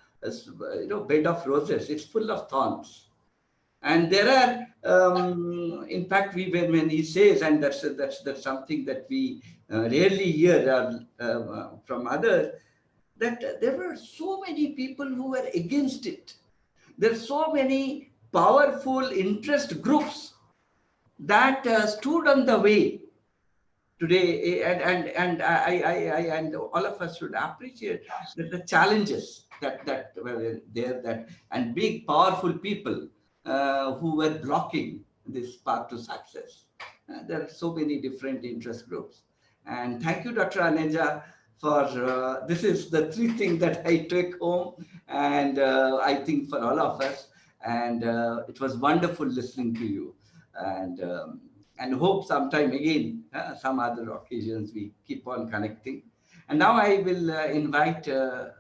bed of roses. It's full of thorns, and there are in fact when he says, and that's something that we rarely hear from others, that there were so many people who were against it. There are so many powerful interest groups that stood on the way today, and all of us should appreciate that the challenges that were there, and big powerful people who were blocking this path to success. There are so many different interest groups. And thank you, Dr. Aneja, for this is the 3 things that I took home, and I think for all of us. And it was wonderful listening to you, and hope sometime again, some other occasions, we keep on connecting. And now I will invite Mr.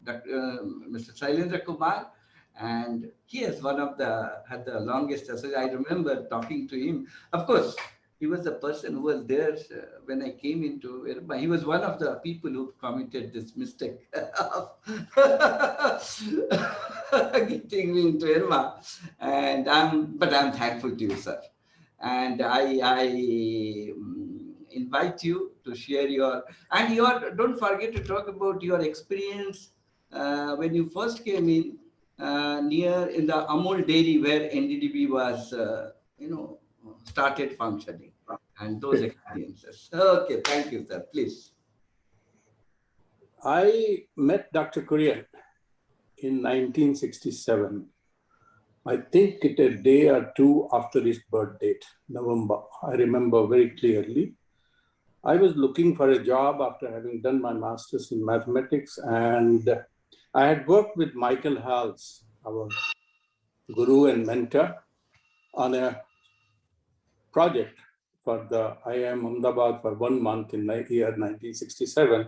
Shailendra Kumar, and he is had the longest association. I remember talking to him. Of course, he was the person who was there when I came into IRMA. He was one of the people who committed this mistake of getting me into IRMA. But I'm thankful to you, sir. And I invite you to share don't forget to talk about your experience when you first came in near in the Amul dairy where NDDB was, started functioning, and those experiences. Okay, thank you, sir. Please. I met Dr. Kurien in 1967. I think it a day or two after his birth date, November. I remember very clearly. I was looking for a job after having done my master's in mathematics, and I had worked with Michael Hals, our guru and mentor, on a project for the IIM Ahmedabad for 1 month in the year 1967.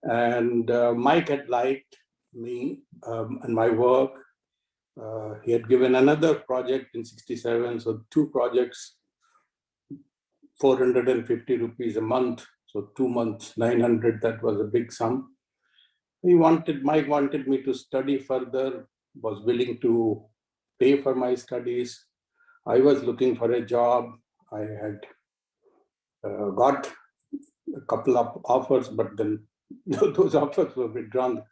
And Mike had liked me and my work. He had given another project in 67, so 2 projects, 450 rupees a month, so 2 months, 900, that was a big sum. Mike wanted me to study further, was willing to pay for my studies. I was looking for a job. I had got a couple of offers, but then those offers were withdrawn.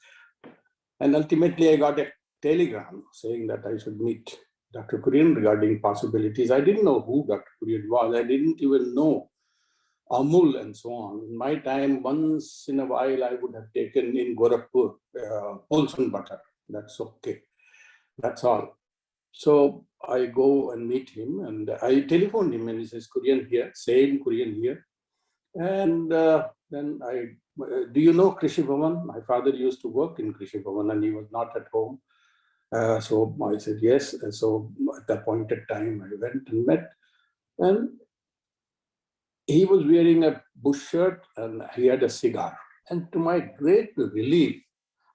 And ultimately I got a telegram saying that I should meet Dr. Kurien regarding possibilities. I didn't know who Dr. Kurien was. I didn't even know Amul and so on. In my time, once in a while, I would have taken in Gorakhpur, Polson butter. That's okay. That's all. So I go and meet him, and I telephoned him, and he says, Kurien here, same Kurien here. And then do you know Krishi Bhavan? My father used to work in Krishi Bhavan, and he was not at home. So I said, yes. And so at the appointed time, I went and met. And he was wearing a bush shirt and he had a cigar. And to my great relief,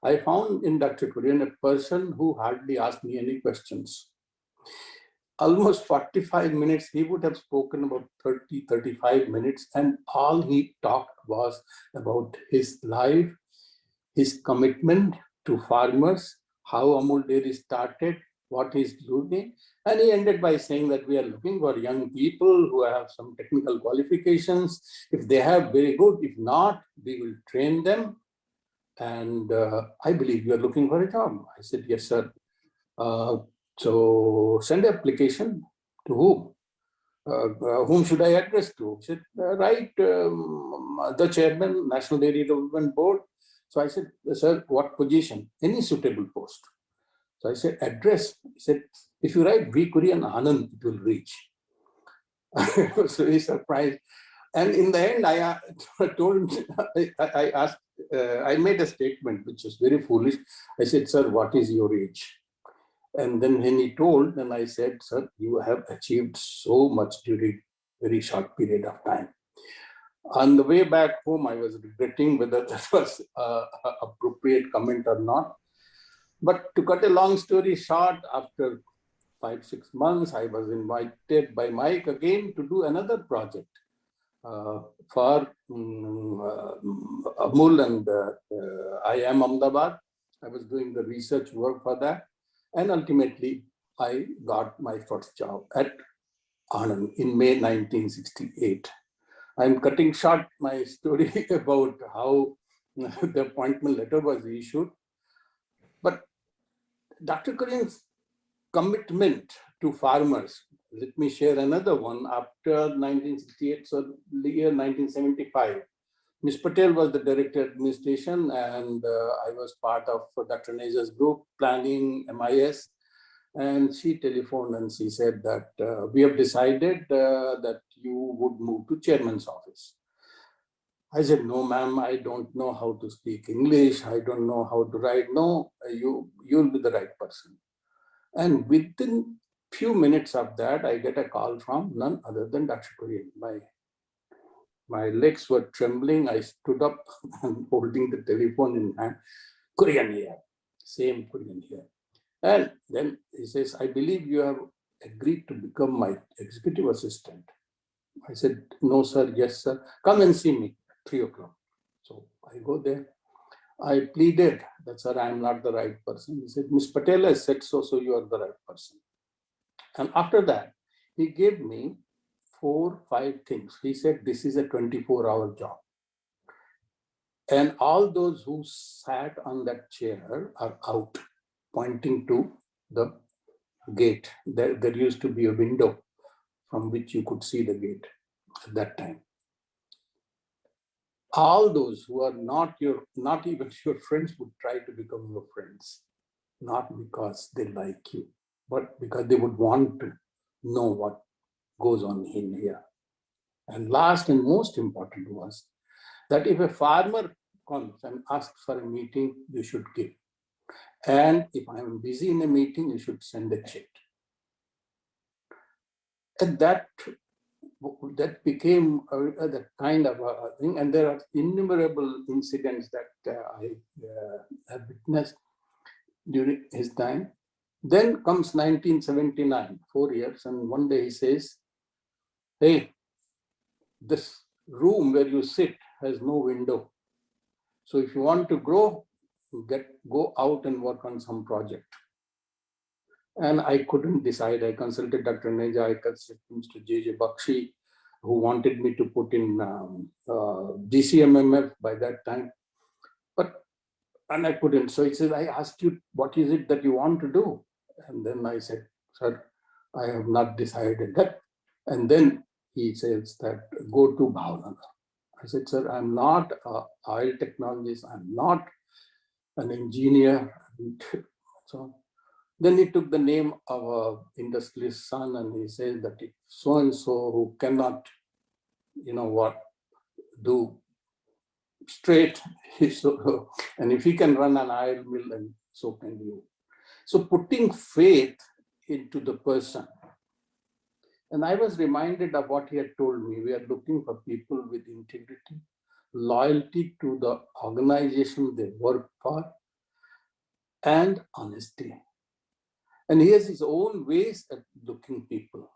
I found in Dr. Kurien a person who hardly asked me any questions. Almost 45 minutes, he would have spoken about 30, 35 minutes, and all he talked was about his life, his commitment to farmers, how Amul Dairy started, what he's doing. And he ended by saying that we are looking for young people who have some technical qualifications. If they have, very good. If not, we will train them. And I believe you are looking for a job. I said, yes, sir. So send an application to whom? Whom should I address to? He said, write the chairman, National Dairy Development Board. So I said, sir, what position? Any suitable post. So I said, address. He said, if you write V. Kurien Anand, it will reach. I was very surprised. And in the end, I asked, I made a statement which was very foolish. I said, sir, what is your age? And then when he told, then I said, sir, you have achieved so much during a very short period of time. On the way back home, I was regretting whether that was an appropriate comment or not. But to cut a long story short, after 5-6 months, I was invited by Mike again to do another project for Amul and IIM Ahmedabad. I was doing the research work for that. And ultimately, I got my first job at Anand in May 1968. I'm cutting short my story about how the appointment letter was issued. But Dr. Kurien's commitment to farmers, let me share another one. After 1968, so the year 1975, Ms. Patel was the director of administration, and I was part of Dr. Aneja's group, planning MIS. And she telephoned and she said that we have decided that you would move to chairman's office. I said, no, ma'am, I don't know how to speak English. I don't know how to write. No, you'll be the right person. And within few minutes of that, I get a call from none other than Dr. Kurien. My legs were trembling. I stood up and holding the telephone in hand. Kurien here, same Kurien here. And then he says, I believe you have agreed to become my executive assistant. I said, no, sir, yes, sir. Come and see me at 3 o'clock. So I go there. I pleaded that, sir, I am not the right person. He said, Ms. Patel has said so, so you are the right person. And after that, he gave me 4-5 things. He said, this is a 24-hour job. And all those who sat on that chair are out, pointing to the gate. There used to be a window from which you could see the gate at that time. All those who are not even your friends would try to become your friends, not because they like you, but because they would want to know what goes on in here. And last and most important was that if a farmer comes and asks for a meeting, you should give. And if I'm busy in a meeting, you should send a check. And that became the kind of a thing. And there are innumerable incidents that I have witnessed during his time. Then comes 1979, 4 years, and one day he says, hey, this room where you sit has no window. So if you want to grow, go out and work on some project. And I couldn't decide. I consulted Dr. Aneja, I consulted Mr. J.J. Bakshi, who wanted me to put in GCMMF by that time. And I couldn't. So he said, I asked you, what is it that you want to do? And then I said, sir, I have not decided that. And then he says that go to Bhavnagar. I said, sir, I'm not an oil technologist. I'm not an engineer. So then he took the name of an industrialist's son and he says that it's so-and-so who cannot, do straight. And if he can run an oil mill, and so can you. So putting faith into the person. And I was reminded of what he had told me. We are looking for people with integrity, loyalty to the organization they work for, and honesty. And he has his own ways at looking people.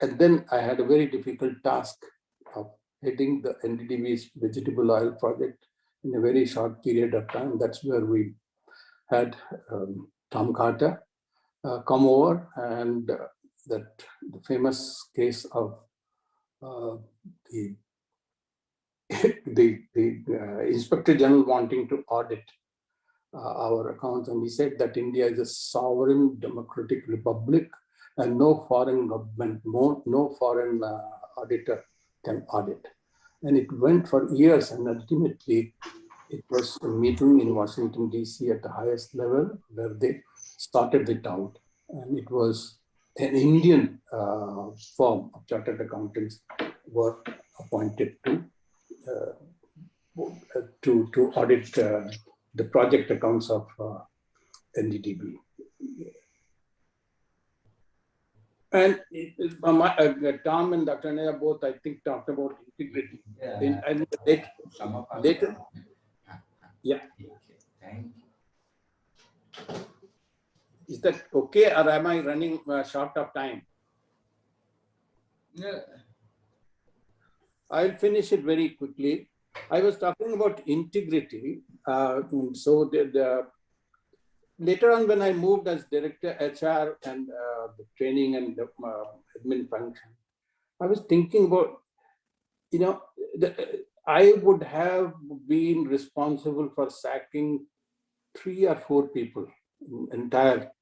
And then I had a very difficult task of heading the NDDB's vegetable oil project in a very short period of time. That's where we had Tom Carter come over, and the famous case of the Inspector General wanting to audit our accounts, and he said that India is a sovereign democratic republic and no foreign government, no foreign auditor can audit. And it went for years, and ultimately it was a meeting in Washington, D.C. at the highest level where they sorted it out. And it was an Indian firm of chartered accountants were appointed to audit the project accounts of NDDB. And Tom and Dr. Aneja both, I think, talked about integrity. Yeah. And later, yeah. Thank you. Is that okay, or am I running short of time? Yeah. I'll finish it very quickly. I was talking about integrity. So later on, when I moved as director HR and the training and the admin function, I was thinking about, I would have been responsible for sacking 3 or 4 people in entire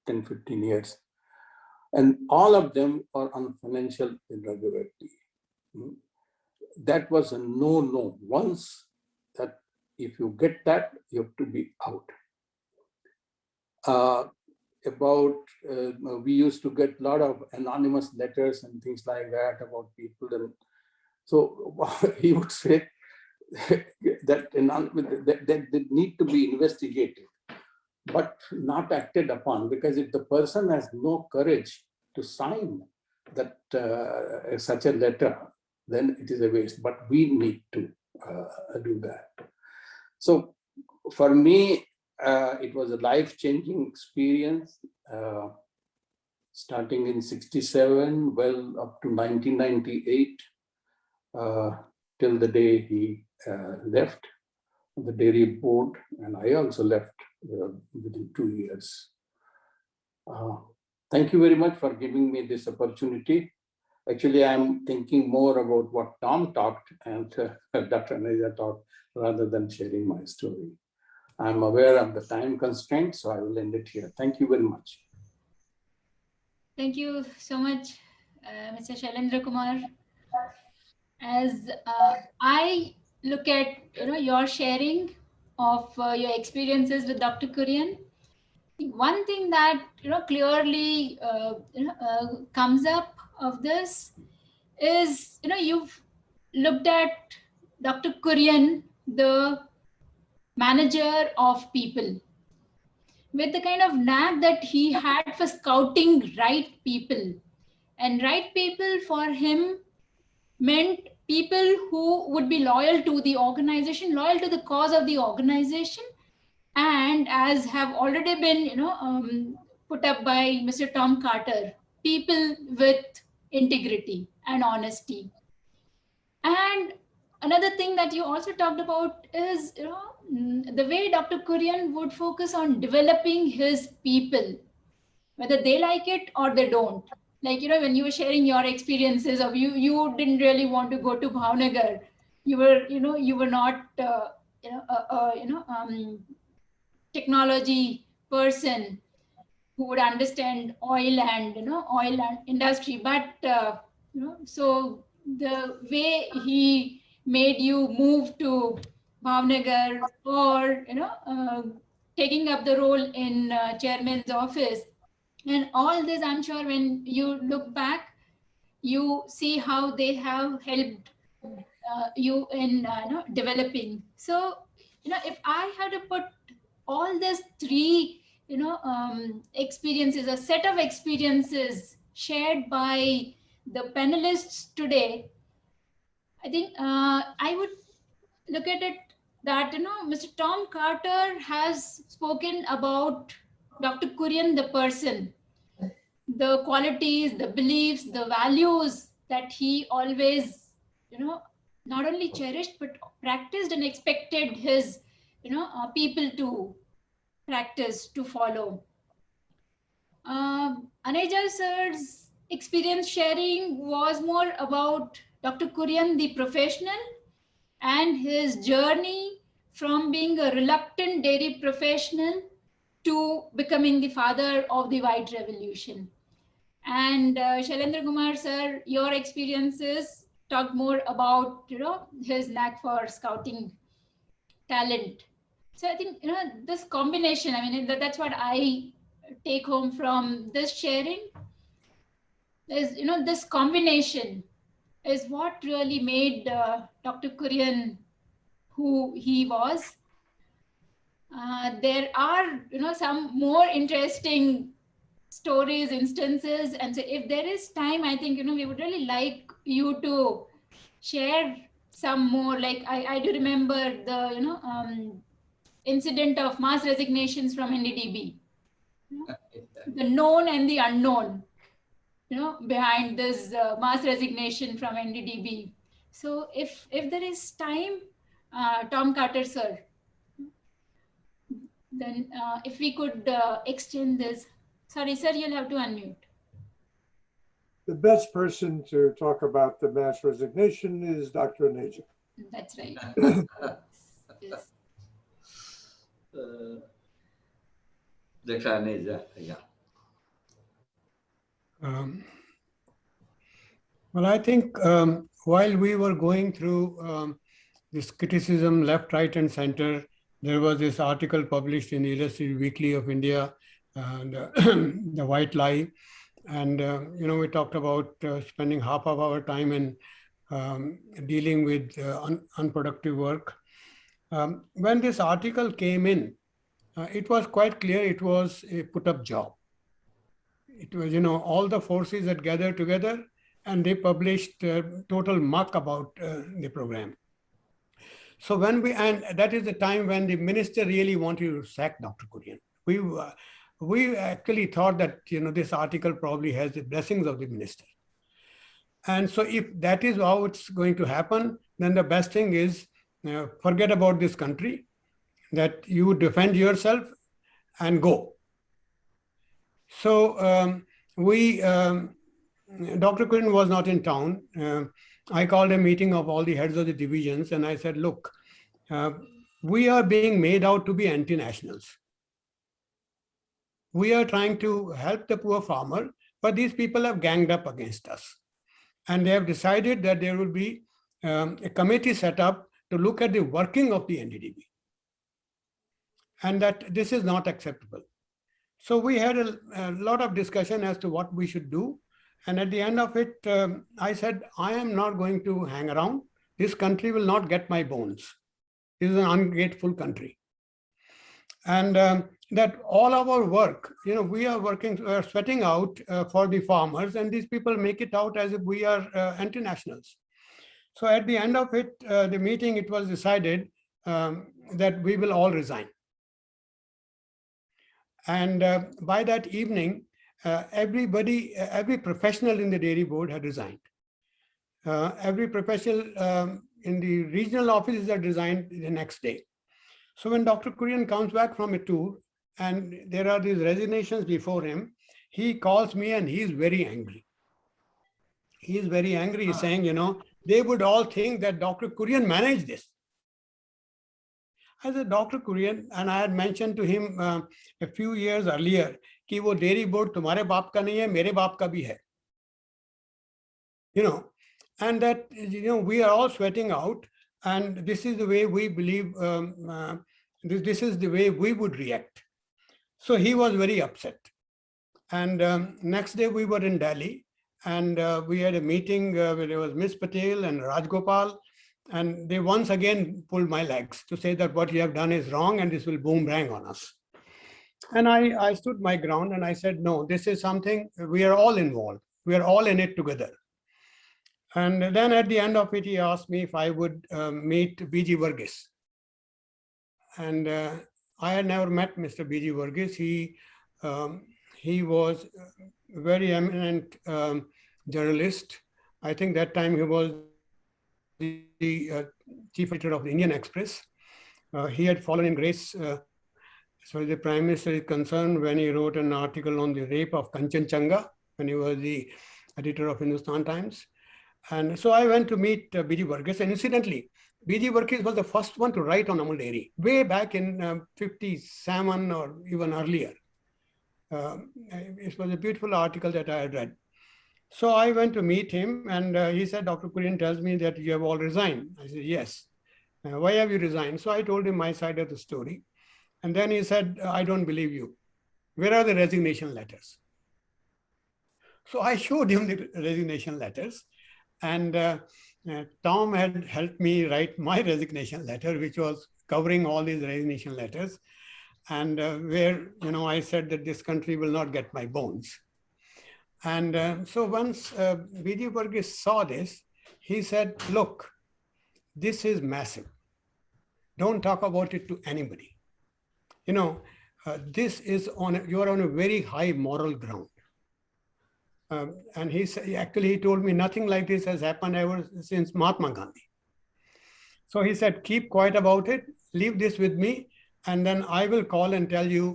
10, 15 years. And all of them are on financial irregularity. That was a no. Once that, if you get that, you have to be out. We used to get a lot of anonymous letters and things like that about people. And so he would say that they need to be investigated, but not acted upon, because if the person has no courage to sign that such a letter, then it is a waste. But we need to do that. So for me, it was a life-changing experience, starting in 67, well up to 1998, till the day he left the dairy board, and I also left within 2 years. Thank you very much for giving me this opportunity. Actually, I'm thinking more about what Tom talked and Dr. Aneja talked rather than sharing my story. I'm aware of the time constraint, so I will end it here. Thank you very much. Thank you so much, Mr. Shailendra Kumar. As I look at your sharing of your experiences with Dr. Kurien, one thing that clearly comes up of this is you've looked at Dr. Kurien, the manager of people, with the kind of knack that he had for scouting right people. And right people for him meant people who would be loyal to the organization, loyal to the cause of the organization, and as have already been put up by Mr. Tom Carter, people with integrity and honesty. And another thing that you also talked about is the way Dr. Kurien would focus on developing his people, whether they like it or they don't. Like when you were sharing your experiences of you didn't really want to go to Bhavnagar, you were not technology person who would understand oil and industry, but so the way he made you move to Bhavnagar, or taking up the role in chairman's office, and all this, I'm sure when you look back, you see how they have helped you in developing. So if I had to put all these three experiences, a set of experiences shared by the panelists today, I think I would look at it that Mr. Tom Carter has spoken about Dr. Kurien the person, the qualities, the beliefs, the values that he always not only cherished but practiced and expected his people to practice, to follow. Aneja sir's experience sharing was more about Dr. Kurien the professional and his journey from being a reluctant dairy professional to becoming the father of the white revolution. And Shailendra Kumar sir, your experiences talked more about his knack for scouting talent. So I think this combination, I mean that's what I take home from this sharing, is this combination is what really made Dr. Kurien who he was. There are some more interesting stories, instances, and so if there is time, I think we would really like you to share some more. Like I do remember the incident of mass resignations from NDDB, the known and the unknown behind this mass resignation from NDDB. So if there is time, Tom Carter sir, then if we could extend this. Sorry sir, you'll have to unmute. The best person to talk about the mass resignation is Dr. Aneja. That's right. Yes. Dr. Aneja, yeah. Well, I think while we were going through this criticism left, right, and center, there was this article published in Illustrated Weekly of India, The White Lie. And, we talked about spending half of our time in dealing with unproductive work. When this article came in, it was quite clear it was a put-up job. It was, all the forces had gathered together and they published total muck about the program. So and that is the time when the minister really wanted to sack Dr. Kurien. We actually thought that, this article probably has the blessings of the minister. And so if that is how it's going to happen, then the best thing is forget about this country, that you defend yourself and go. So we Dr. Kurien was not in town. I called a meeting of all the heads of the divisions and I said, look, we are being made out to be anti-nationals. We are trying to help the poor farmer, but these people have ganged up against us. And they have decided that there will be a committee set up to look at the working of the NDDB. And that this is not acceptable. So we had a lot of discussion as to what we should do. And at the end of it, I said, I am not going to hang around. This country will not get my bones. This is an ungrateful country. And that all of our work, we are working, sweating out for the farmers, and these people make it out as if we are anti-nationals. So at the end of it, the meeting, it was decided that we will all resign. And by that evening, every professional in the dairy board had resigned. Every professional in the regional offices had resigned the next day. So when Dr. Kurien comes back from a tour and there are these resignations before him, he calls me and he's very angry. He's very angry. He's saying, they would all think that Dr. Kurien managed this. I said, Dr. Kurien, and I had mentioned to him a few years earlier, कि वो dairy board तुम्हारे बाप का नहीं है, मेरे बाप का भी है. And that, we are all sweating out, and this is the way we believe, this is the way we would react. So he was very upset. And next day we were in Delhi, and we had a meeting where there was Miss Patel and Rajgopal, and they once again pulled my legs to say that what you have done is wrong and this will boomerang on us. And I stood my ground and I said, no, this is something, we are all involved. We are all in it together. And then at the end of it, he asked me if I would meet B.G. Verghese. And I had never met Mr. B.G. Verghese. He was a very eminent journalist. I think that time he was the chief editor of the Indian Express. He had fallen in grace as far as the Prime Minister is concerned when he wrote an article on the rape of Kanchenjunga when he was the editor of Hindustan Times. And so I went to meet B.G. Verghese, and incidentally, B.G. Verghese was the first one to write on Amul Dairy, way back in 57 or even earlier. It was a beautiful article that I had read. So I went to meet him, and he said, Dr. Kurien tells me that you have all resigned. I said, yes. Why have you resigned? So I told him my side of the story. And then he said, I don't believe you. Where are the resignation letters? So I showed him the resignation letters. And Tom had helped me write my resignation letter, which was covering all these resignation letters. And where, I said that this country will not get my bones. And so once B.G. Verghese saw this, he said, look, this is massive. Don't talk about it to anybody. This is you're on a very high moral ground. And he told me nothing like this has happened ever since Mahatma Gandhi. So he said, keep quiet about it, leave this with me, and then I will call and tell you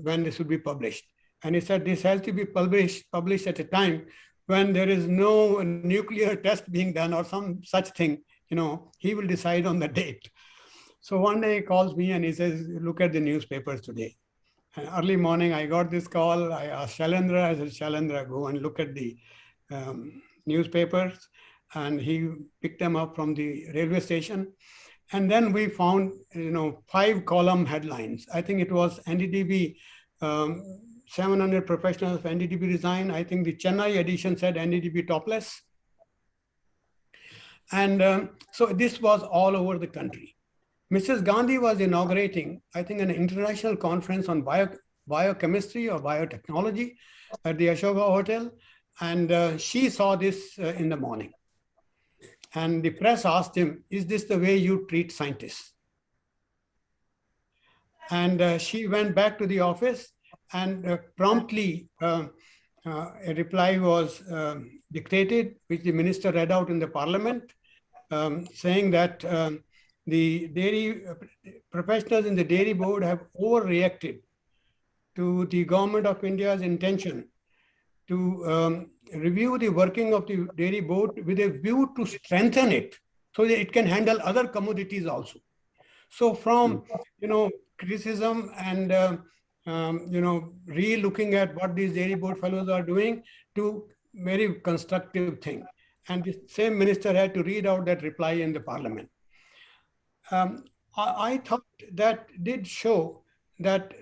when this will be published. And he said, this has to be published at a time when there is no nuclear test being done or some such thing. He will decide on the date. So one day he calls me and he says, look at the newspapers today. And early morning, I got this call. I asked Shailendra, I said, Shailendra, go and look at the newspapers. And he picked them up from the railway station. And then we found, 5-column headlines. I think it was NDDB, 700 professionals of NDDB resign. I think the Chennai edition said NDDB topless. And so this was all over the country. Mrs. Gandhi was inaugurating, I think, an international conference on biochemistry or biotechnology at the Ashoka Hotel. And she saw this in the morning. And the press asked him, is this the way you treat scientists? And she went back to the office and promptly a reply was dictated, which the minister read out in the parliament, saying that the dairy professionals in the dairy board have overreacted to the government of India's intention to review the working of the dairy board with a view to strengthen it so that it can handle other commodities also. So from, criticism and, re-looking at what these dairy board fellows are doing to very constructive thing. And the same minister had to read out that reply in the parliament. I thought that did show that,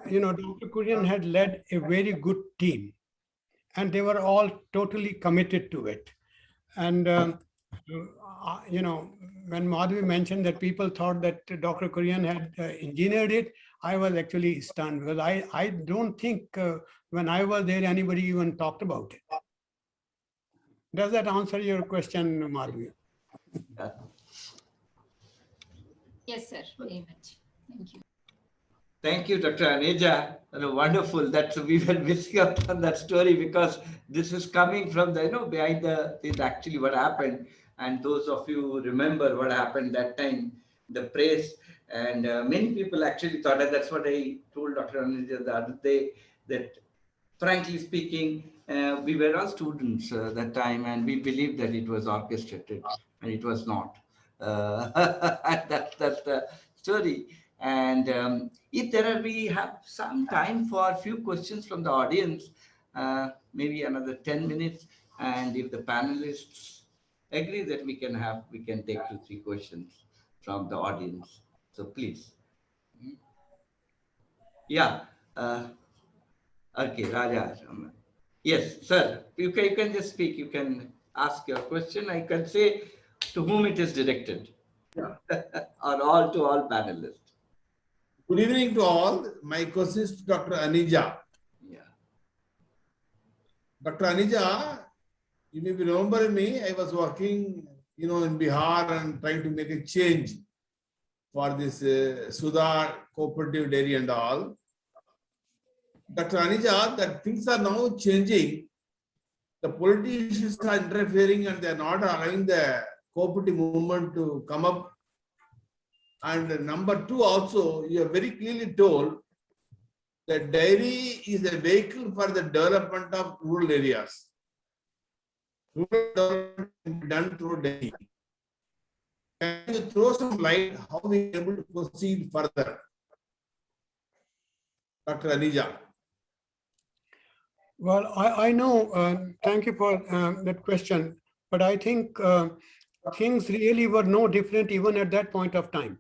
Dr. Kurien had led a very good team and they were all totally committed to it. And, when Madhavi mentioned that people thought that Dr. Kurien had engineered it, I was actually stunned because I don't think when I was there, anybody even talked about it. Does that answer your question, Madhavi? Yes, sir, very much. Thank you. Thank you, Dr. Aneja. Wonderful. That we were missing out on that story because this is coming from the, behind the is actually what happened. And those of you who remember what happened that time, the press and many people actually thought, and that's what I told Dr. Aneja the other day, that frankly speaking, we were all students that time and we believed that it was orchestrated and it was not. That's the story. And if we have some time for a few questions from the audience, maybe another 10 minutes. And if the panelists agree that we can take 2-3 questions from the audience. So please. Yeah. Okay, Raja. Yes, sir. You can just speak. You can ask your question. I can say to whom it is directed. Yeah. Or to all panelists. Good evening to all. My question is to Dr. Aneja. Yeah. Dr. Aneja, you may be remembering me. I was working, in Bihar and trying to make a change for this Sudha cooperative dairy and all. Dr. Aneja, that things are now changing. The politicians are interfering and they are not allowing the cooperative movement to come up. And number two, also, you have very clearly told that dairy is a vehicle for the development of rural areas. Rural development can be done through dairy. Can you throw some light how we are able to proceed further? Dr. Aneja. Well, I know, thank you for that question, but I think things really were no different even at that point of time.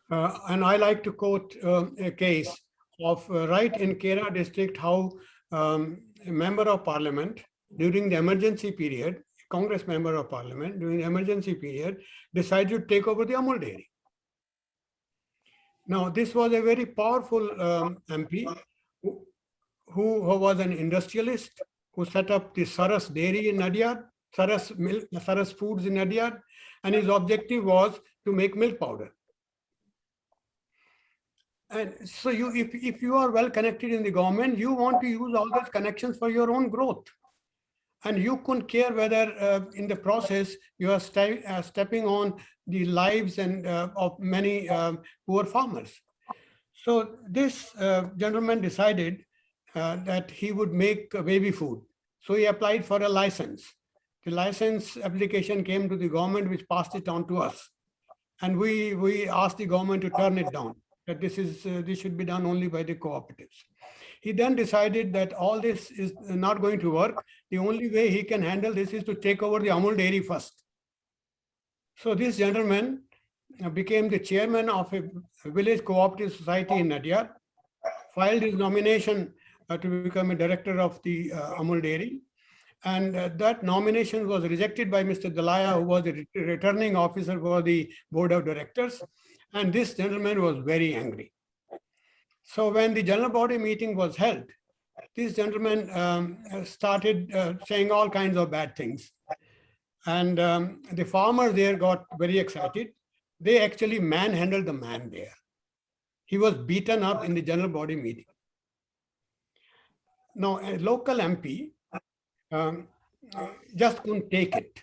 And I like to quote a case of right in Kera district, how a member of parliament during the emergency period, a Congress member of parliament during the emergency period decided to take over the Amul dairy. Now, this was a very powerful MP who was an industrialist who set up the Saras dairy in Nadia, Saras Foods in Nadia, and his objective was to make milk powder. And so if you are well connected in the government, you want to use all those connections for your own growth. And you couldn't care whether in the process you are stepping on the lives and of many poor farmers. So this gentleman decided that he would make baby food. So he applied for a license. The license application came to the government, which passed it on to us. And we asked the government to turn it down, that this should be done only by the cooperatives. He then decided that all this is not going to work. The only way he can handle this is to take over the Amul dairy first. So this gentleman became the chairman of a village cooperative society in Nadia, filed his nomination to become a director of the Amul dairy. And that nomination was rejected by Mr. Dalaya, who was the returning officer for the board of directors. And this gentleman was very angry. So when the general body meeting was held, this gentleman started saying all kinds of bad things. And the farmers there got very excited. They actually manhandled the man there. He was beaten up in the general body meeting. Now, a local MP just couldn't take it.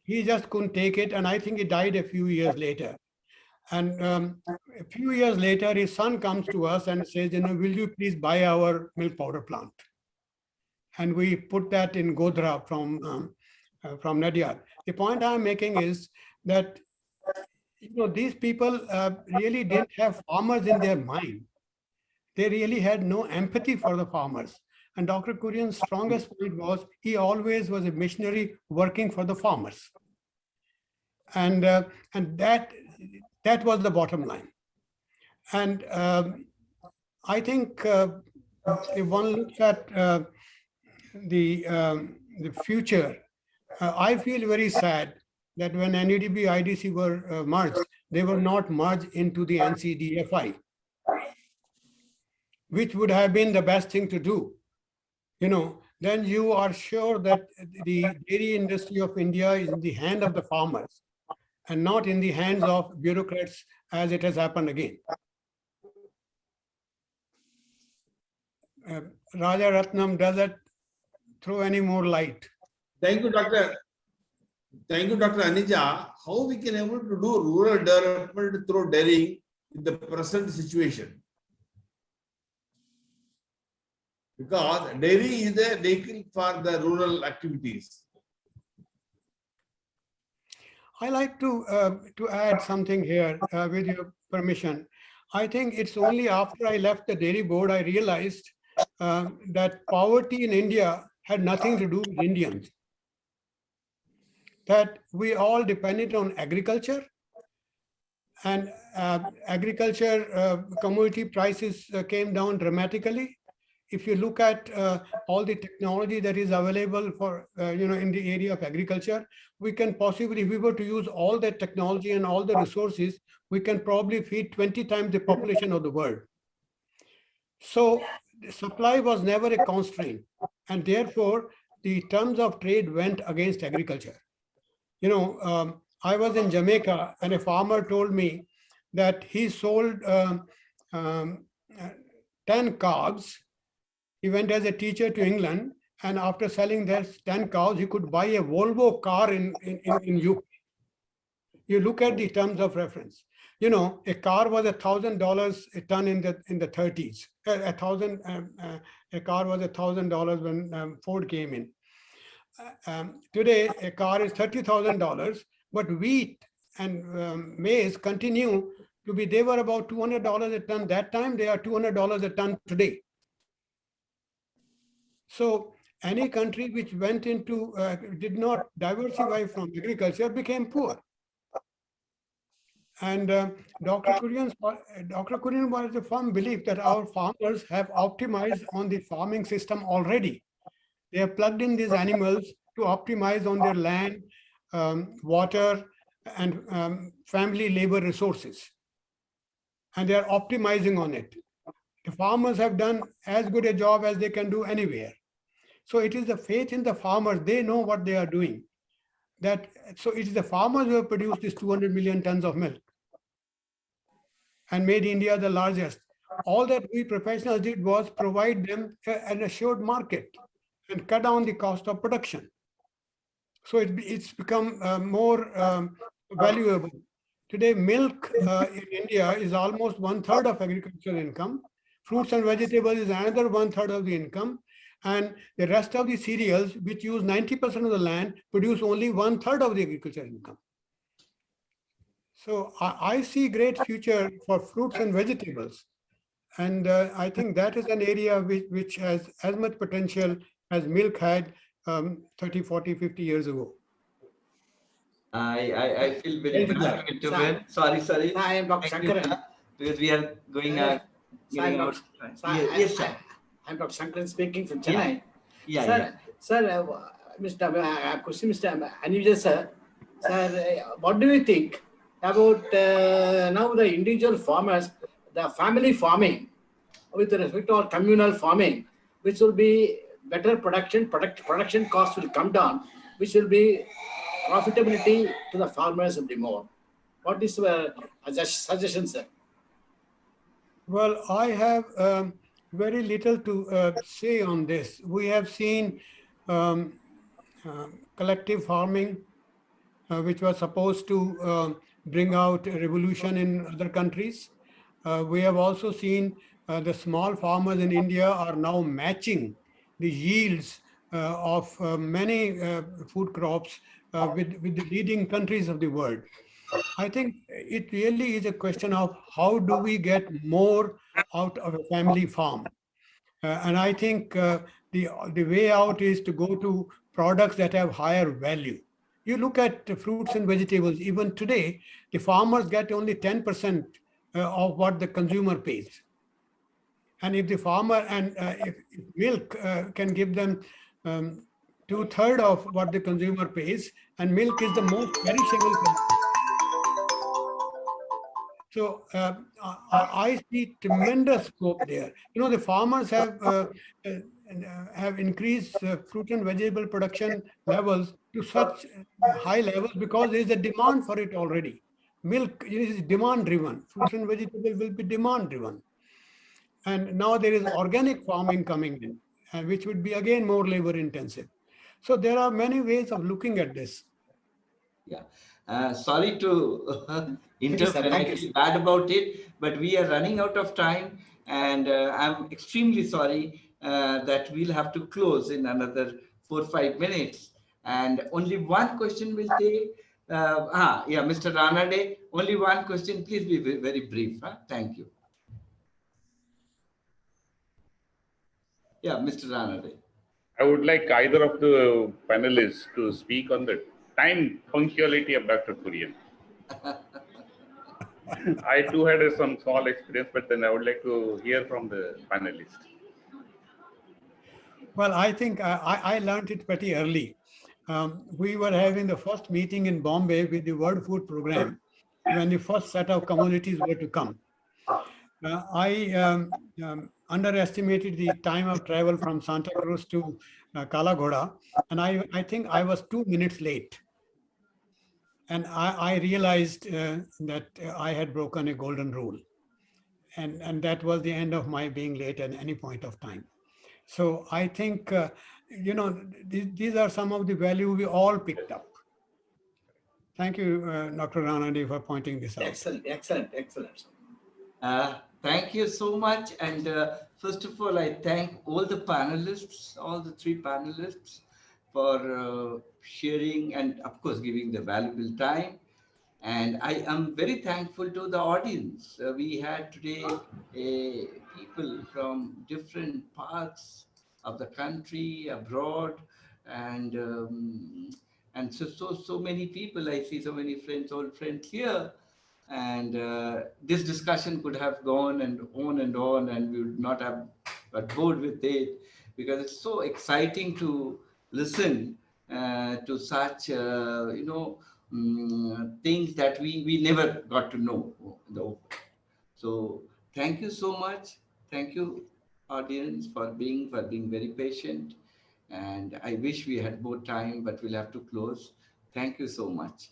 He just couldn't take it. And I think he died a few years later. And few years later, his son comes to us and says, will you please buy our milk powder plant? And we put that in Godhra from Nadia. The point I'm making is that these people really didn't have farmers in their mind. They really had no empathy for the farmers. And Dr. Kurien's strongest point was he always was a missionary working for the farmers. And that was the bottom line. And I think if one looks at the future, I feel very sad that when NDDB, IDC were merged, they were not merged into the NCDFI, which would have been the best thing to do. Then you are sure that the dairy industry of India is in the hand of the farmers and not in the hands of bureaucrats, as it has happened again. Raja Ratnam, does that throw any more light? Thank you, Dr. Aneja. How we can able to do rural development through dairying in the present situation? Because dairy is a vehicle for the rural activities. I like to add something here with your permission. I think it's only after I left the dairy board I realized that poverty in India had nothing to do with Indians. That we all depended on agriculture, and agriculture commodity prices came down dramatically. If you look at all the technology that is available for, in the area of agriculture, we can possibly, if we were to use all that technology and all the resources, we can probably feed 20 times the population of the world. So the supply was never a constraint, and therefore the terms of trade went against agriculture. I was in Jamaica and a farmer told me that he sold 10 calves. He went as a teacher to England, and after selling their 10 cows, he could buy a Volvo car in UK. You look at the terms of reference. A car was $1,000 a ton in the 30s. A car was $1,000 when Ford came in. Today, a car is $30,000, but wheat and maize continue to be. They were about $200 a ton that time. They are $200 a ton today. So any country which went into, did not diversify from agriculture became poor. And Dr. Kurien was a firm belief that our farmers have optimized on the farming system already. They have plugged in these animals to optimize on their land, water, and family labor resources. And they are optimizing on it. The farmers have done as good a job as they can do anywhere. So it is the faith in the farmers. They know what they are doing. So it is the farmers who have produced these 200 million tons of milk and made India the largest. All that we professionals did was provide them an assured market and cut down the cost of production. So it's become more valuable. Today, milk in India is almost 1/3 of agricultural income. Fruits and vegetables is another 1/3 of the income. And the rest of the cereals, which use 90% of the land, produce only 1/3 of the agricultural income. So I see great future for fruits and vegetables. And I think that is an area which has as much potential as milk had 30, 40, 50 years ago. I feel very bad to win. Sorry. I am Dr. Shankaran. Because we are going Yes, sir. I'm Dr. Shankaran speaking from Chennai. Sir, Mr. question, Mr. Aneja, sir. Sir, what do you think about now the individual farmers, the family farming, with respect to our communal farming, which will be better production cost will come down, which will be profitability to the farmers will be more. What is your suggestion, sir? Well, I have very little to say on this. We have seen collective farming, which was supposed to bring out a revolution in other countries. we have also seen the small farmers in India are now matching the yields of many food crops with the leading countries of the world. I think it really is a question of how do we get more out of a family farm. And I think the way out is to go to products that have higher value. You look at the fruits and vegetables, even today, the farmers get only 10% of what the consumer pays. And if the farmer and if milk can give them 2/3 of what the consumer pays, and milk is the most perishable commodity. So I see tremendous scope there. You know, the farmers have increased fruit and vegetable production levels to such high levels because there is a demand for it already. Milk is demand driven. Fruits and vegetables will be demand driven. And now there is organic farming coming in, which would be again more labor intensive. So there are many ways of looking at this. Yeah. Sorry to interfere. Thank I you, feel sir. bad about it, but we are running out of time, and I'm extremely sorry that we'll have to close in another 4 or 5 minutes. And only one question will take. Yeah, Mr. Ranade, only one question. Please be very brief. Huh? Thank you. Yeah, Mr. Ranade. I would like either of the panelists to speak on the time punctuality of Dr. Kurien. I too had some small experience, but then I would like to hear from the panelists. Well, I think I learned it pretty early. We were having the first meeting in Bombay with the World Food Program when the first set of commodities were to come. I underestimated the time of travel from Santa Cruz to Kala Ghoda, and I think I was 2 minutes late. And I realized that I had broken a golden rule. And that was the end of my being late at any point of time. So I think, you know, these are some of the value we all picked up. Thank you, Dr. Ranade, for pointing this out. Excellent, excellent, excellent. Thank you so much. And first of all, I thank all the panelists, all the 3 panelists for sharing and, of course, giving the valuable time. And I am very thankful to the audience. We had today people from different parts of the country, abroad, and so many people. I see so many friends, old friends here. And this discussion could have gone and on, and we would not have got bored with it, because it's so exciting to listen to such, things that we never got to know. So thank you so much. Thank you, audience, for being very patient. And I wish we had more time, but we'll have to close. Thank you so much.